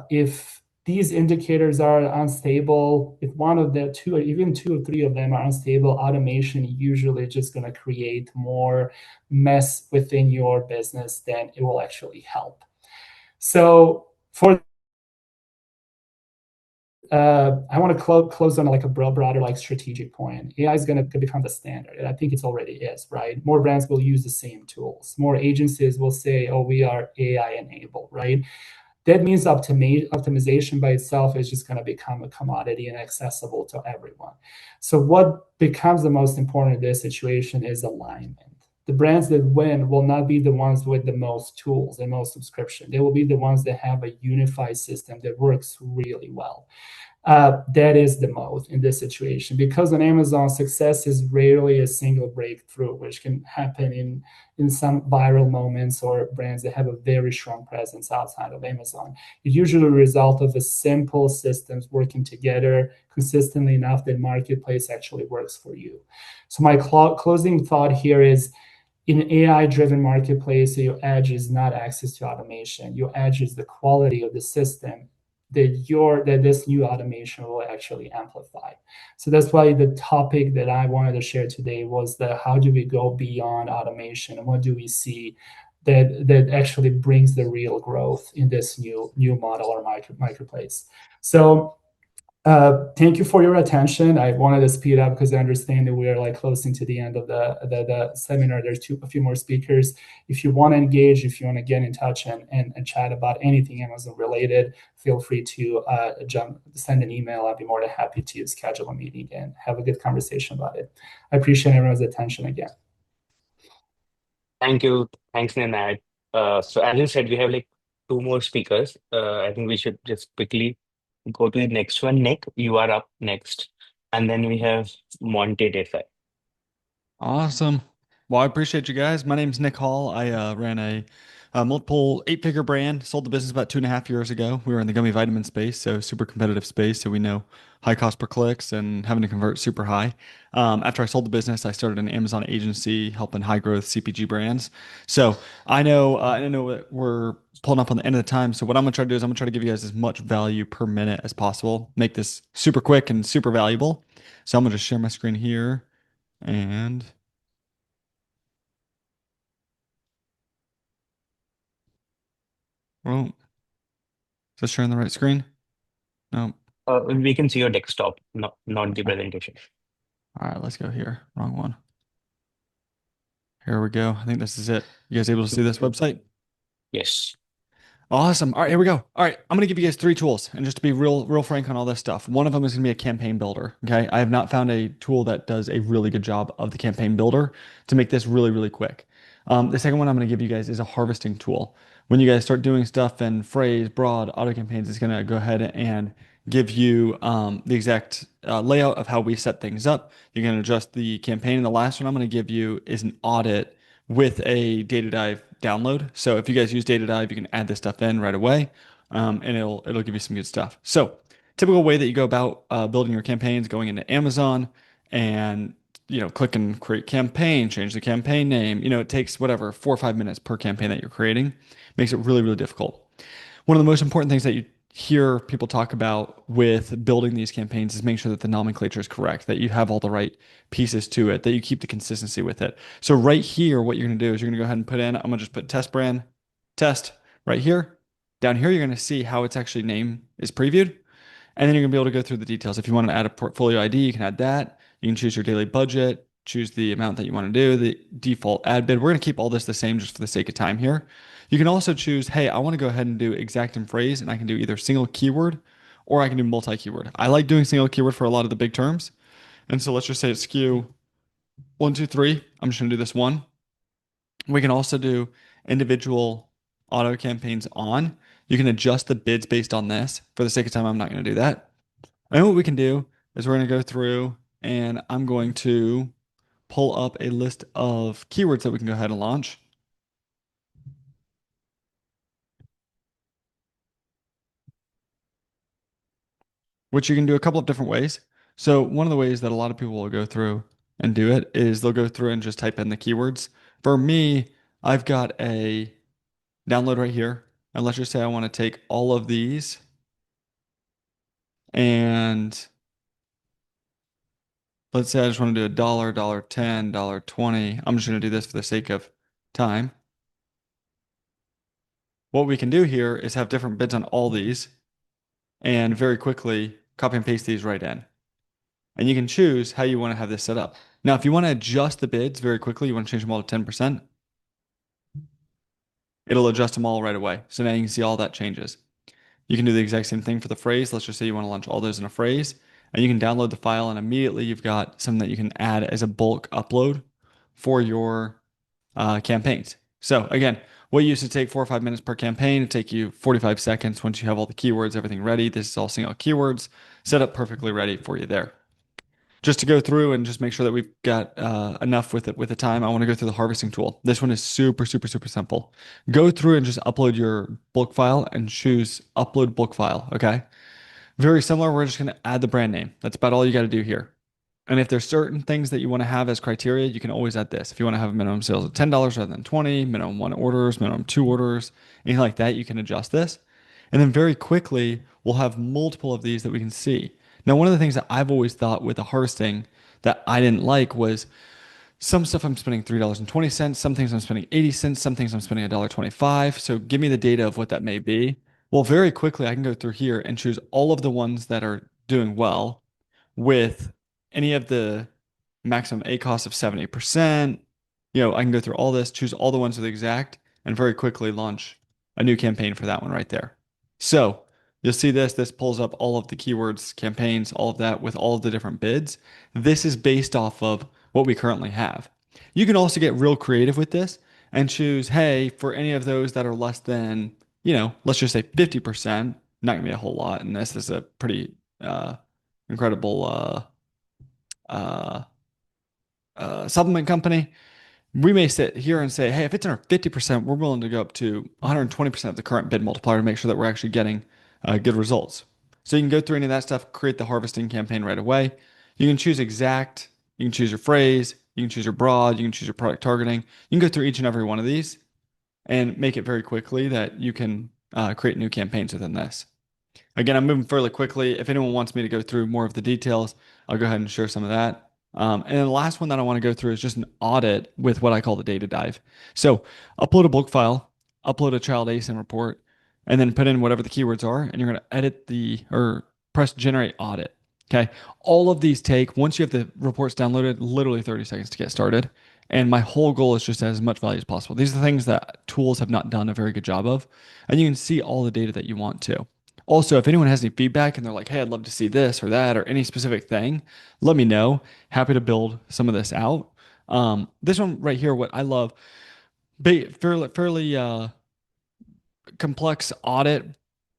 If these indicators are unstable, if one of the 2 or even 2 or 3 of them are unstable, automation usually just going to create more mess within your business than it will actually help. So for I want to close on like a broader like strategic point. AI is going to become the standard, and I think it already is, right? More brands will use the same tools. More agencies will say, "Oh, we are AI enabled," right? That means optimization by itself is just going to become a commodity and accessible to everyone. So what becomes the most important in this situation is alignment. The brands that win will not be the ones with the most tools and most subscription. They will be the ones that have a unified system that works really well. That is the mode in this situation, because on Amazon, success is rarely a single breakthrough, which can happen in some viral moments or brands that have a very strong presence outside of Amazon. It's usually a result of a simple systems working together consistently enough that marketplace actually works for you. So my closing thought here is, in AI-driven marketplace, your edge is not access to automation. Your edge is the quality of the system that this new automation will actually amplify. So that's why the topic that I wanted to share today was how do we go beyond automation, and what do we see that actually brings the real growth in this new model or marketplace. So thank you for your attention. I wanted to speed up because I understand that we are like closing to the end of the seminar. There's a few more speakers. If you want to engage, if you want to get in touch and chat about anything Amazon related, feel free to send an email. I'd be more than happy to schedule a meeting and have a good conversation about it. I appreciate everyone's attention again. Thank you. Thanks, Nenad. So as you said, we have like 2 more speakers. I think we should just quickly go to the next one. Nick, you are up next. And then we have Monte Desai. Awesome. Well, I appreciate you guys. My name's Nik Hall. I ran a multiple 8-figure brand, sold the business about 2.5 years ago. We were in the gummy vitamin space, so super competitive space. So we know high cost per clicks and having to convert super high. After I sold the business, I started an Amazon agency helping high growth CPG brands. So I know that we're pulling up on the end of the time. So what I'm gonna try to do is I'm gonna try to give you guys as much value per minute as possible. Make this super quick and super valuable. So I'm gonna just share my screen here. And oh, is this sharing the right screen? No. We can see your desktop, not the presentation. All right, let's go here. Wrong one. Here we go. I think this is it. You guys able to see this website? Yes. Awesome. All right, here we go. All right, I'm gonna give you guys 3 tools, and just to be real frank on all this stuff, one of them is gonna be a campaign builder. Okay, I have not found a tool that does a really good job of the campaign builder to make this really quick. The second one I'm gonna give you guys is a harvesting tool. When you guys start doing stuff in phrase, broad, auto campaigns, it's gonna go ahead and give you the exact layout of how we set things up. You're gonna adjust the campaign, and the last one I'm gonna give you is an audit with a data dive download. So if you guys use data dive, you can add this stuff in right away, and it'll give you some good stuff. So typical way that you go about building your campaigns, going into Amazon and click and create campaign, change the campaign name. It takes whatever 4 or 5 minutes per campaign that you're creating. Makes it really difficult. One of the most important things that you hear people talk about with building these campaigns is making sure that the nomenclature is correct, that you have all the right pieces to it, that you keep the consistency with it. So right here, what you're going to do is you're going to go ahead and put in, I'm going to just put test brand, test right here. Down here, you're going to see how its actually name is previewed. And then you're going to be able to go through the details. If you want to add a portfolio ID, you can add that. You can choose your daily budget, choose the amount that you want to do, the default ad bid. We're going to keep all this the same just for the sake of time here. You can also choose, hey, I want to go ahead and do exact and phrase, and I can do either single keyword or I can do multi-keyword. I like doing single keyword for a lot of the big terms. And so let's just say it's SKU 1, 2, 3. I'm just going to do this one. We can also do individual auto campaigns on. You can adjust the bids based on this. For the sake of time, I'm not going to do that. And what we can do is we're going to go through and I'm going to pull up a list of keywords that we can go ahead and launch. Which you can do a couple of different ways. So one of the ways that a lot of people will go through and do it is they'll go through and just type in the keywords. For me, I've got a download right here. And let's just say I want to take all of these and let's say I just want to do $1, $10, $20. I'm just going to do this for the sake of time. What we can do here is have different bids on all these and very quickly copy and paste these right in. And you can choose how you want to have this set up. Now, if you want to adjust the bids very quickly, you want to change them all to 10%, it'll adjust them all right away. So now you can see all that changes. You can do the exact same thing for the phrase. Let's just say you want to launch all those in a phrase, and you can download the file, and immediately you've got something that you can add as a bulk upload for your campaigns. So again, what used to take 4 or 5 minutes per campaign, it take you 45 seconds once you have all the keywords, everything ready. This is all single keywords set up perfectly ready for you there. Just to go through and just make sure that we've got enough with the time, I want to go through the harvesting tool. This one is super, super, super simple. Go through and just upload your bulk file and choose upload bulk file, okay? Very similar, we're just going to add the brand name. That's about all you got to do here. And if there's certain things that you want to have as criteria, you can always add this. If you want to have a minimum sales of $10 rather than 20, minimum 1 orders, minimum 2 orders, anything like that, you can adjust this. And then very quickly, we'll have multiple of these that we can see. Now, one of the things that I've always thought with the harvesting that I didn't like was some stuff I'm spending $3.20, some things I'm spending 80 cents, some things I'm spending $1.25. So give me the data of what that may be. Well, very quickly, I can go through here and choose all of the ones that are doing well with any of the maximum ACoS of 70%. I can go through all this, choose all the ones with exact, and very quickly launch a new campaign for that one right there. So you'll see this pulls up all of the keywords, campaigns, all of that with all of the different bids. This is based off of what we currently have. You can also get real creative with this and choose, hey, for any of those that are less than, let's just say 50%, not gonna be a whole lot. And this is a pretty incredible supplement company. We may sit here and say, hey, if it's under 50%, we're willing to go up to 120% of the current bid multiplier to make sure that we're actually getting good results. So you can go through any of that stuff, create the harvesting campaign right away. You can choose exact, you can choose your phrase, you can choose your broad, you can choose your product targeting. You can go through each and every one of these and make it very quickly that you can create new campaigns within this. Again, I'm moving fairly quickly. If anyone wants me to go through more of the details, I'll go ahead and share some of that. And then the last one that I want to go through is just an audit with what I call the data dive. So upload a bulk file, upload a child ASIN report, and then put in whatever the keywords are, and you're going to edit or press generate audit. Okay. All of these take, once you have the reports downloaded, literally 30 seconds to get started. And my whole goal is just to add as much value as possible. These are the things that tools have not done a very good job of. And you can see all the data that you want to. Also, if anyone has any feedback and they're like, hey, I'd love to see this or that or any specific thing, let me know. Happy to build some of this out. This one right here, what I love, fairly complex audit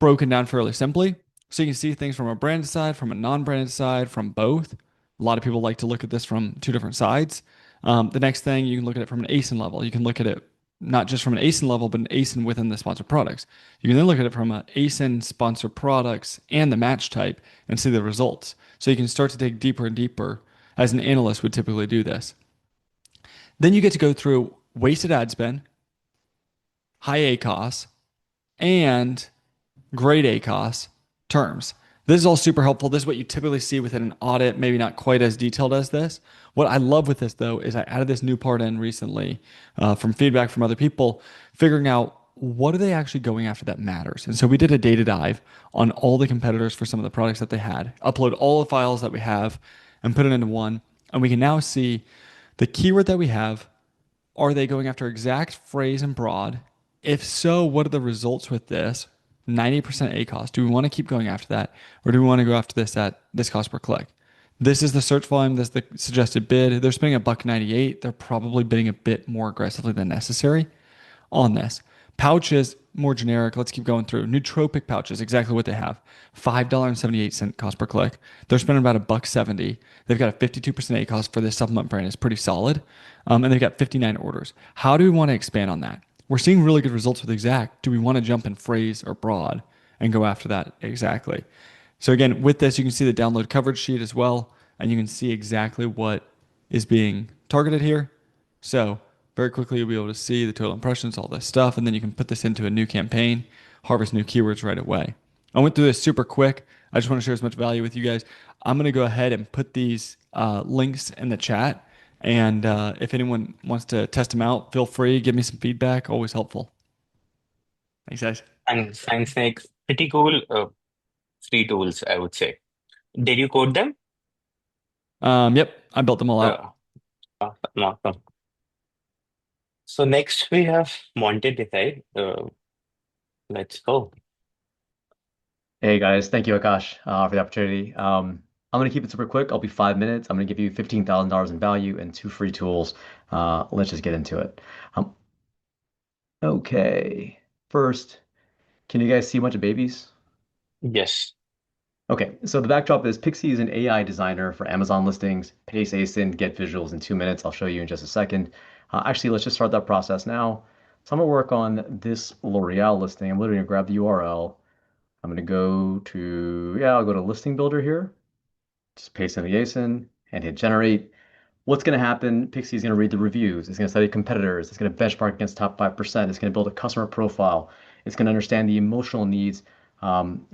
broken down fairly simply. So you can see things from a branded side, from a non-branded side, from both. A lot of people like to look at this from 2 different sides. The next thing, you can look at it from an ASIN level. You can look at it not just from an ASIN level, but an ASIN within the sponsored products. You can then look at it from an ASIN sponsored products and the match type and see the results. So you can start to dig deeper and deeper as an analyst would typically do this. Then you get to go through wasted ad spend, high ACoS, and great ACoS terms. This is all super helpful. This is what you typically see within an audit, maybe not quite as detailed as this. What I love with this, though, is I added this new part in recently from feedback from other people, figuring out what are they actually going after that matters. And so we did a data dive on all the competitors for some of the products that they had, upload all the files that we have and put it into one. And we can now see the keyword that we have. Are they going after exact, phrase, and broad? If so, what are the results with this? 90% ACoS. Do we want to keep going after that? Or do we want to go after this at this cost per click? This is the search volume. This is the suggested bid. They're spending $1.98. They're probably bidding a bit more aggressively than necessary on this. Pouches more generic. Let's keep going through. Nootropic pouches, exactly what they have. $5.78 cost per click. They're spending about $1.70. They've got a 52% A cost for this supplement brand. It's pretty solid. And they've got 59 orders. How do we want to expand on that? We're seeing really good results with exact. Do we want to jump in phrase or broad and go after that exactly? So again, with this, you can see the download coverage sheet as well, and you can see exactly what is being targeted here. So very quickly, you'll be able to see the total impressions, all this stuff, and then you can put this into a new campaign, harvest new keywords right away. I went through this super quick. I just want to share as much value with you guys. I'm going to go ahead and put these links in the chat. And if anyone wants to test them out, feel free. Give me some feedback. Always helpful. Thanks, guys. Thanks, Nick. Pretty cool free tools, I would say. Did you code them? Yep, I built them all out. Awesome. So next we have Monte Desai. Let's go. Hey guys, thank you, Akash, for the opportunity. I'm going to keep it super quick. I'll be 5 minutes. I'm going to give you $15,000 in value and 2 free tools. Let's just get into it. Okay. First, can you guys see a bunch of babies? Yes. Okay, so the backdrop is Pixii is an AI designer for Amazon listings. Paste ASIN, get visuals in 2 minutes. I'll show you in just a second. Actually, let's just start that process now. So I'm going to work on this L'Oreal listing. I'm literally going to grab the URL. I'm going to go to, I'll go to listing builder here. Just paste in the ASIN and hit generate. What's going to happen? Pixie is going to read the reviews. It's going to study competitors. It's going to benchmark against top 5%. It's going to build a customer profile. It's going to understand the emotional needs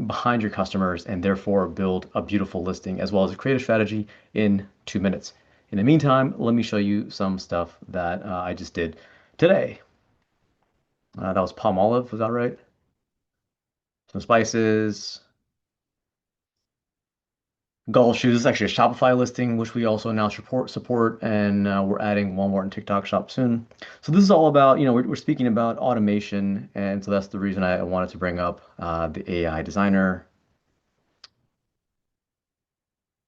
behind your customers and therefore build a beautiful listing as well as a creative strategy in 2 minutes. In the meantime, let me show you some stuff that I just did today. That was palm olive, was that right? Some spices. Golf shoes is actually a Shopify listing, which we also now support, and we're adding Walmart and TikTok shop soon. So this is all about, we're speaking about automation, and so that's the reason I wanted to bring up the AI designer,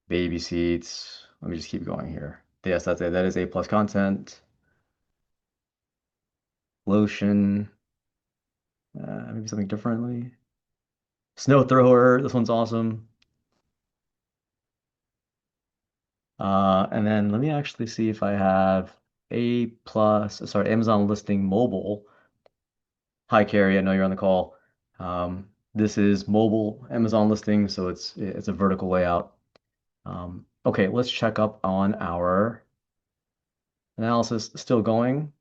baby seats. Let me just keep going here. Yes, that's it. That is A+ content. Lotion. Maybe something differently. Snow thrower. This one's awesome. And then let me actually see if I have Amazon listing mobile. Hi, Carrie, I know you're on the call. This is mobile Amazon listing, so it's a vertical layout. Okay, let's check up on our analysis. Still going.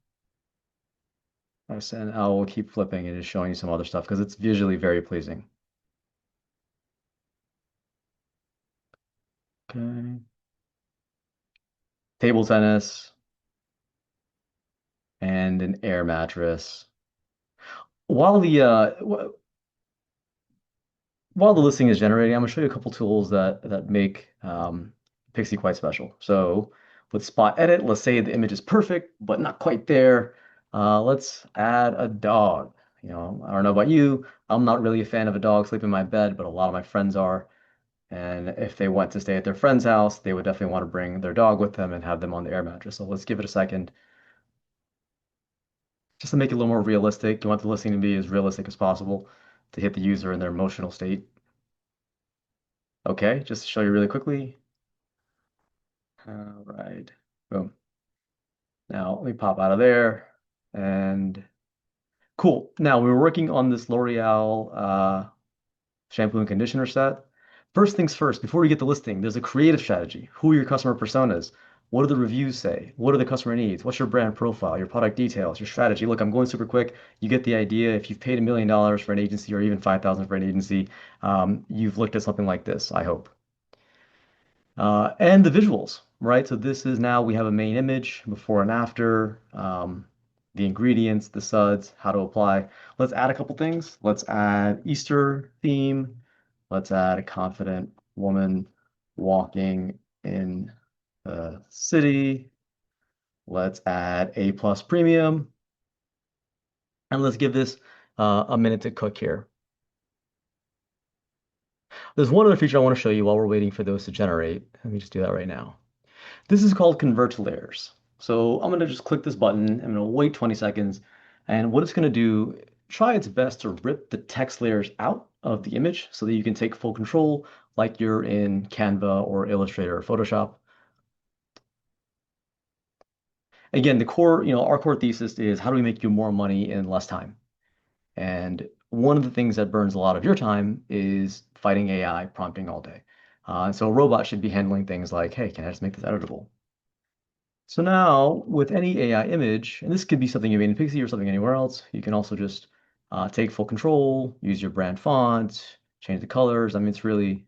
And I will keep flipping and just showing you some other stuff because it's visually very pleasing. Okay. Table tennis and an air mattress. While the listing is generating, I'm going to show you a couple tools that make Pixii quite special. So with Spot Edit, let's say the image is perfect, but not quite there. Let's add a dog. I don't know about you. I'm not really a fan of a dog sleeping in my bed, but a lot of my friends are. And if they went to stay at their friend's house, they would definitely want to bring their dog with them and have them on the air mattress. So let's give it a second. Just to make it a little more realistic, you want the listing to be as realistic as possible to hit the user in their emotional state. Okay, just to show you really quickly. All right, boom. Now let me pop out of there and cool. Now we were working on this L'Oreal shampoo and conditioner set. First things first, before we get the listing, there's a creative strategy. Who are your customer personas? What do the reviews say? What are the customer needs? What's your brand profile, your product details, your strategy? Look, I'm going super quick. You get the idea. If you've paid $1 million for an agency or even 5,000 for an agency, you've looked at something like this, I hope. And the visuals, right? So this is now we have a main image, before and after, the ingredients, the suds, how to apply. Let's add a couple things. Let's add Easter theme. Let's add a confident woman walking in the city. Let's add A+ premium. And let's give this a minute to cook here. There's one other feature I want to show you while we're waiting for those to generate. Let me just do that right now. This is called convert to layers. So I'm going to just click this button. I'm going to wait 20 seconds. And what it's going to do try its best to rip the text layers out of the image so that you can take full control like you're in Canva or Illustrator or Photoshop. Again, our core thesis is how do we make you more money in less time? And one of the things that burns a lot of your time is fighting AI prompting all day. So a robot should be handling things like, hey, can I just make this editable? So now with any AI image, and this could be something you made in Pixii or something anywhere else, you can also just take full control, use your brand font, change the colors. I mean, it's really,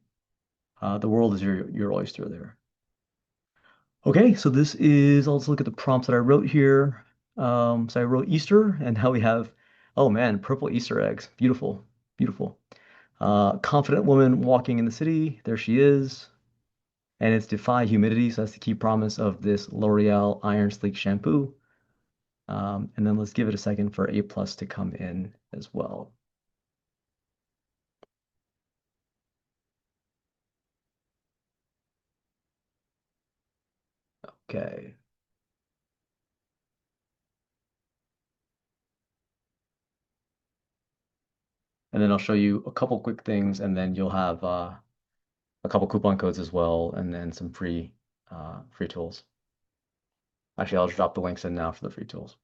the world is your oyster there. Okay, so let's look at the prompts that I wrote here. So I wrote Easter, and now we have, oh man, purple Easter eggs. Beautiful, beautiful. Confident woman walking in the city. There she is. And it's defy humidity, so that's the key promise of this L'Oreal Iron Sleek shampoo. And then let's give it a second for A+ to come in as well. Okay. And then I'll show you a couple quick things, and then you'll have a couple coupon codes as well, and then some free tools. Actually, I'll just drop the links in now for the free tools.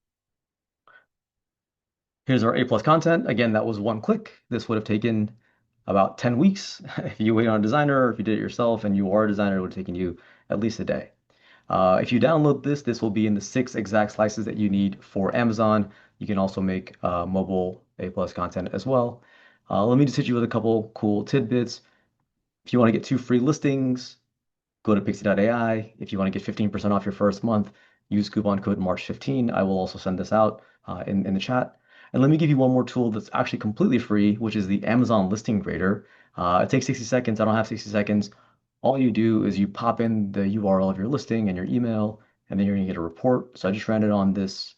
Here's our A+ content. Again, that was one click. This would have taken about 10 weeks. If you wait on a designer, or if you did it yourself and you are a designer, it would have taken you at least a day. If you download this will be in the 6 exact slices that you need for Amazon. You can also make mobile A+ content as well. Let me just hit you with a couple cool tidbits. If you want to get 2 free listings, go to pixii.ai. If you want to get 15% off your first month, use coupon code March15. I will also send this out in the chat. And let me give you one more tool that's actually completely free, which is the Amazon Listing Grader. It takes 60 seconds. I don't have 60 seconds. All you do is you pop in the URL of your listing and your email, and then you're going to get a report. So I just ran it on this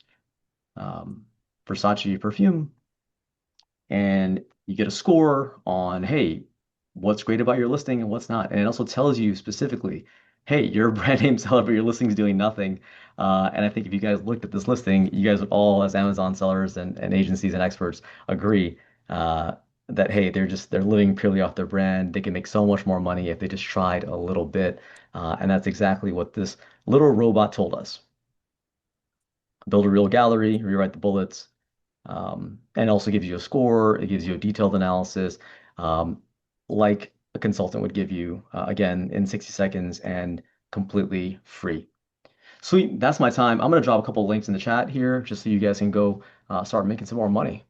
Versace perfume, and you get a score on, hey, what's great about your listing and what's not. And it also tells you specifically, hey, you're a brand name seller, but your listing is doing nothing. And I think if you guys looked at this listing, you guys would all, as Amazon sellers and agencies and experts, agree that, hey, they're living purely off their brand. They can make so much more money if they just tried a little bit. And that's exactly what this little robot told us. Build a real gallery, rewrite the bullets, and also gives you a score. It gives you a detailed analysis, like a consultant would give you, again, in 60 seconds and completely free. Sweet, that's my time. I'm going to drop a couple links in the chat here just so you guys can go start making some more money.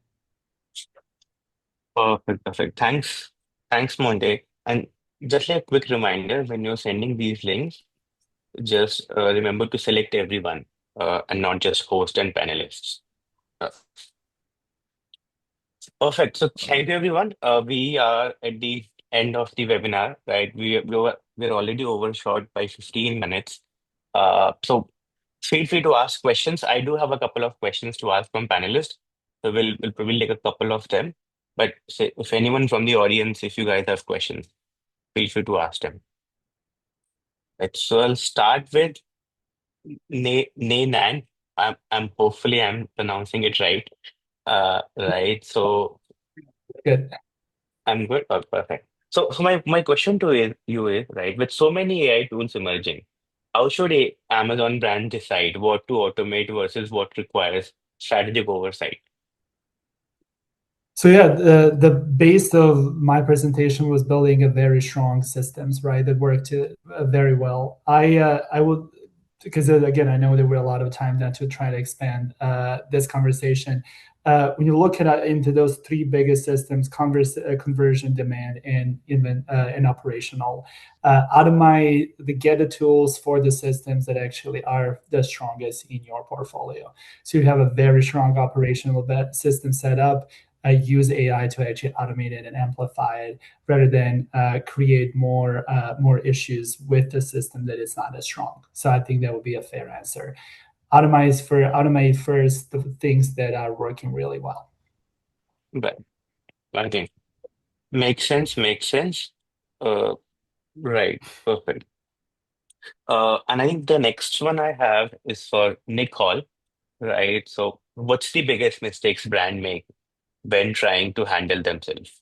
Perfect, perfect. Thanks, Monte. And just like a quick reminder, when you're sending these links, just remember to select everyone and not just host and panelists. Uh, Perfect. So thank you, everyone. We are at the end of the webinar, right? We're already overshot by 15 minutes. So feel free to ask questions. I do have a couple of questions to ask from panelists. So we'll probably take a couple of them. But say, if anyone from the audience, if you guys have questions, feel free to ask them. Right, so I'll start with Nenad. Hopefully I'm pronouncing it right. Right. So Good. I'm good. Oh, perfect. So my question to you is, right, with so many AI tools emerging, how should a Amazon brand decide what to automate versus what requires strategic oversight? So yeah, the base of my presentation was building a very strong systems, right, that worked very well. I would, because again, I know there were a lot of time then to try to expand this conversation. When you look at into those 3 biggest systems, conversion, demand, and operational, automate get the tools for the systems that actually are the strongest in your portfolio. So you have a very strong operational system set up. Use AI to actually automate it and amplify it rather than create more issues with the system that is not as strong. So I think that would be a fair answer. Automate first the things that are working really well. But I think makes sense, makes sense. Right, perfect. And I think the next one I have is for Nik Hall, right? So what's the biggest mistakes brand make when trying to handle themselves?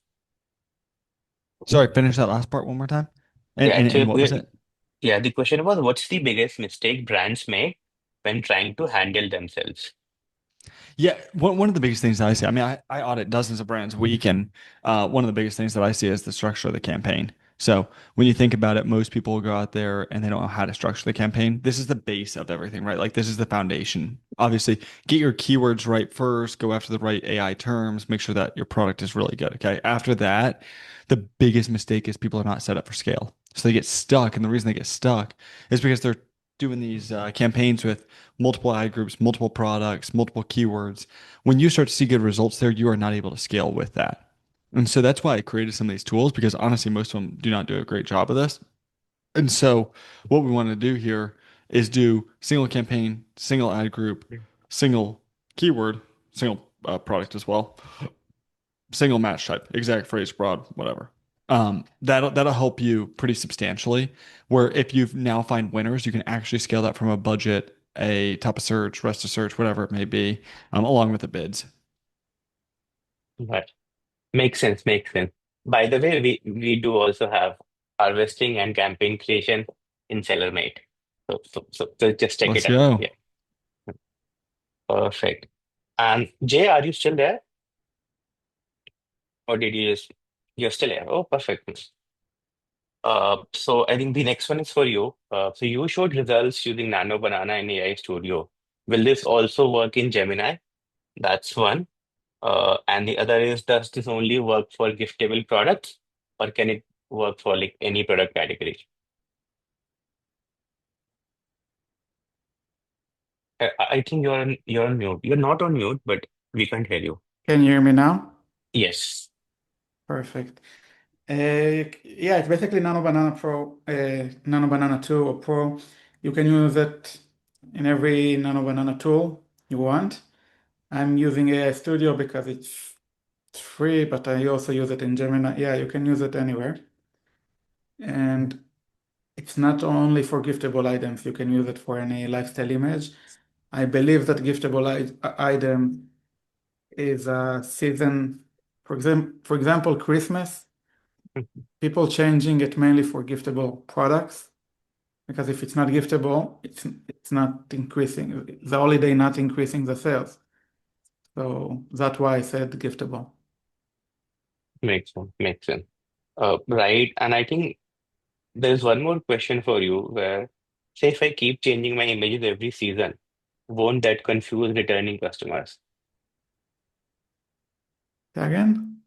Sorry, finish that last part one more time. Yeah, And what was it? yeah, the question was, what's the biggest mistake brands make when trying to handle themselves? Yeah, one of the biggest things that I see, I mean, I audit dozens of brands a week, and one of the biggest things that I see is the structure of the campaign. So when you think about it, most people will go out there and they don't know how to structure the campaign. This is the base of everything, right? Like this is the foundation. Obviously, get your keywords right first, go after the right AI terms, make sure that your product is really good. Okay. After that, the biggest mistake is people are not set up for scale. So they get stuck. And the reason they get stuck is because they're doing these campaigns with multiple ad groups, multiple products, multiple keywords. When you start to see good results there, you are not able to scale with that. And so that's why I created some of these tools because honestly, most of them do not do a great job of this. And so what we want to do here is do single campaign, single ad group, single keyword, single product as well, single match type, exact phrase, broad, whatever. That'll help you pretty substantially. Where if you now find winners, you can actually scale that from a budget, a type of search, rest of search, whatever it may be, along with the bids. Right. Makes sense, makes sense. By the way, we do also have harvesting and campaign creation in SellerMate. So just check Let's it out. go. Yeah, perfect. And Jay, are you still there? Or did you just, you're still here? Oh, perfect. So I think the next one is for you. So you showed results using Nano Banana in AI Studio. Will this also work in Gemini? That's one. And the other is, does this only work for giftable products, or can it work for like any product category? I think you're on mute. You're not on mute, but we can't hear you. Can you hear me now? Yes. Perfect. Yeah, it's basically Nano Banana Pro, Nano Banana 2 or Pro. You can use it in every Nano Banana tool you want. I'm using AI Studio because it's free, but I also use it in Gemini. Yeah, you can use it anywhere. And it's not only for giftable items, you can use it for any lifestyle image. I believe that giftable item is a season, for example, Christmas. People changing it mainly for giftable products because if it's not giftable, it's not increasing the holiday, not increasing the sales. So that's why I said giftable. Makes sense. Makes sense. Right. And I think there's one more question for you where, say, if I keep changing my images every season, won't that confuse returning customers? Again,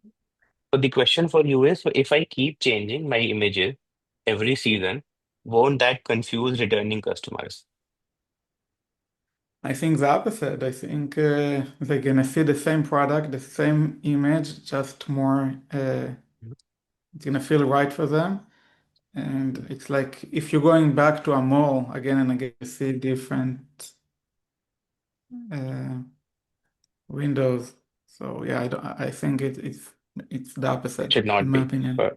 So the question for you is, so if I keep changing my images every season, won't that confuse returning customers? I think the opposite. I think they're gonna see the same product, the same image, just more. It's gonna feel right for them. And it's like if you're going back to a mall again and again, you see different uh, windows. So yeah, I think it's the It opposite, should in not my be. opinion. Okay,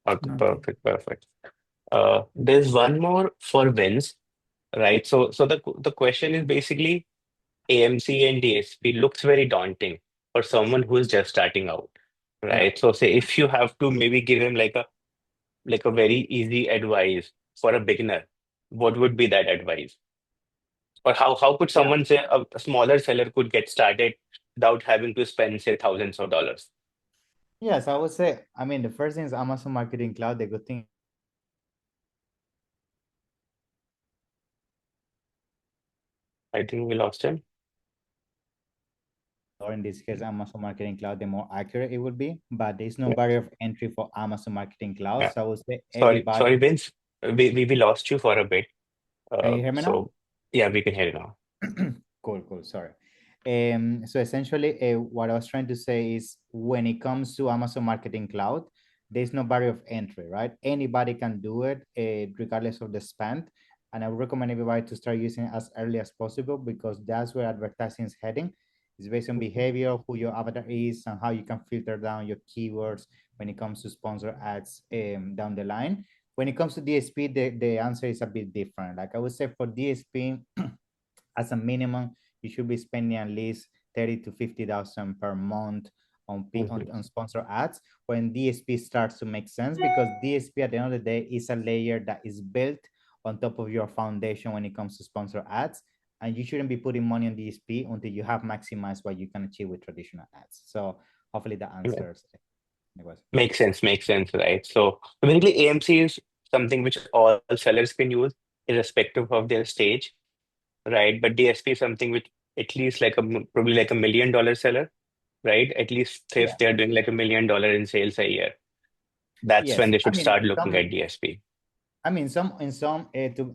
Not be. perfect, perfect. There's one more for wins, right? So the question is basically AMC and DSP looks very daunting for someone who is just starting out, Yeah. right? So say if you have to maybe give him like a very easy advice for a beginner, what would be that advice? Or how could Yeah. someone say a smaller seller could get started without having to spend say thousands of dollars? Yes, I would say, I mean, the first thing is Amazon Marketing Cloud. The good thing I think we lost him. or in this case, Amazon Marketing Cloud, the more accurate it would be. But there's no Yeah, barrier of entry for Amazon Marketing Cloud. yeah. So I would say Sorry, everybody. Vince. We lost you for a bit. Can you hear me now? So yeah, we can hear you now. Cool, cool. Sorry. So essentially, what I was trying to say is when it comes to Amazon Marketing Cloud, there's no barrier of entry, right? Anybody can do it, regardless of the spend. And I would recommend everybody to start using it as early as possible because that's where advertising is heading. It's based on behavior, who your avatar is, and how you can filter down your keywords when it comes to sponsor ads down the line. When it comes to DSP, the answer is a bit different. Like I would say for DSP, as a minimum, you should be spending at least 30 to 50,000 per month on sponsor ads when DSP starts to make sense, because DSP at the end of the day is a layer that is built on top of your foundation when it comes to sponsor ads. And you shouldn't be putting money on DSP until you have maximized what you can achieve with traditional ads. So hopefully that answers the question. Makes sense, right? So basically, AMC is something which all sellers can use, irrespective of their stage, right? But DSP is something which at least probably like $1 million seller, right? At least if they're doing like $1 million in sales a year, that's when Yes, they I should mean, start looking at DSP. I mean,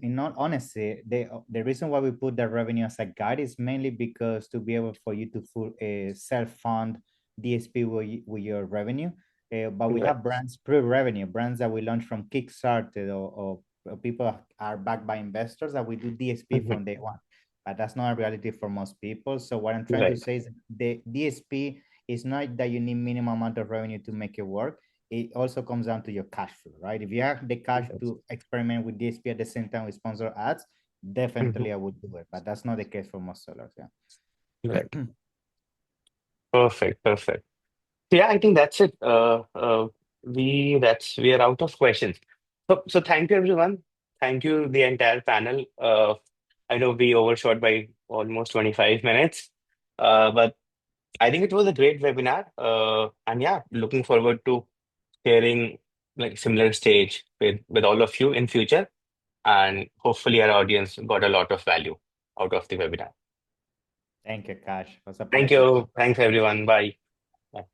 in all honesty, the reason why we put the revenue as a guide is mainly because to be able for you to self-fund DSP with your revenue. But we have brands pre-revenue, brands that we launch from Kickstarter or people are backed by investors that we do DSP from day one. But that's not a reality for most people. So what I'm trying to say is the DSP is not that you need minimum amount of revenue to make it work. It also comes down to your cash flow, right? If you have the cash to experiment with DSP at the same time with sponsor ads, definitely I would do it. But that's not the case for most sellers. Yeah. Right. Perfect. So yeah, I think that's it. We are out of questions. So thank you everyone. Thank you the entire panel. I know we overshot by almost 25 minutes, but I think it was a great webinar. And yeah, looking forward to sharing like similar stage with all of you in future. And hopefully our audience got a lot of value out of the webinar. Thank you, Akash. It was a Thank pleasure. you. Thanks everyone. Bye. Bye.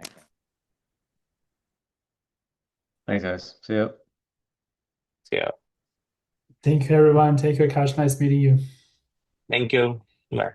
Thanks, guys. See ya. Yeah. Thank you, everyone. Take care, Akash. Nice meeting you. Thank you. Bye.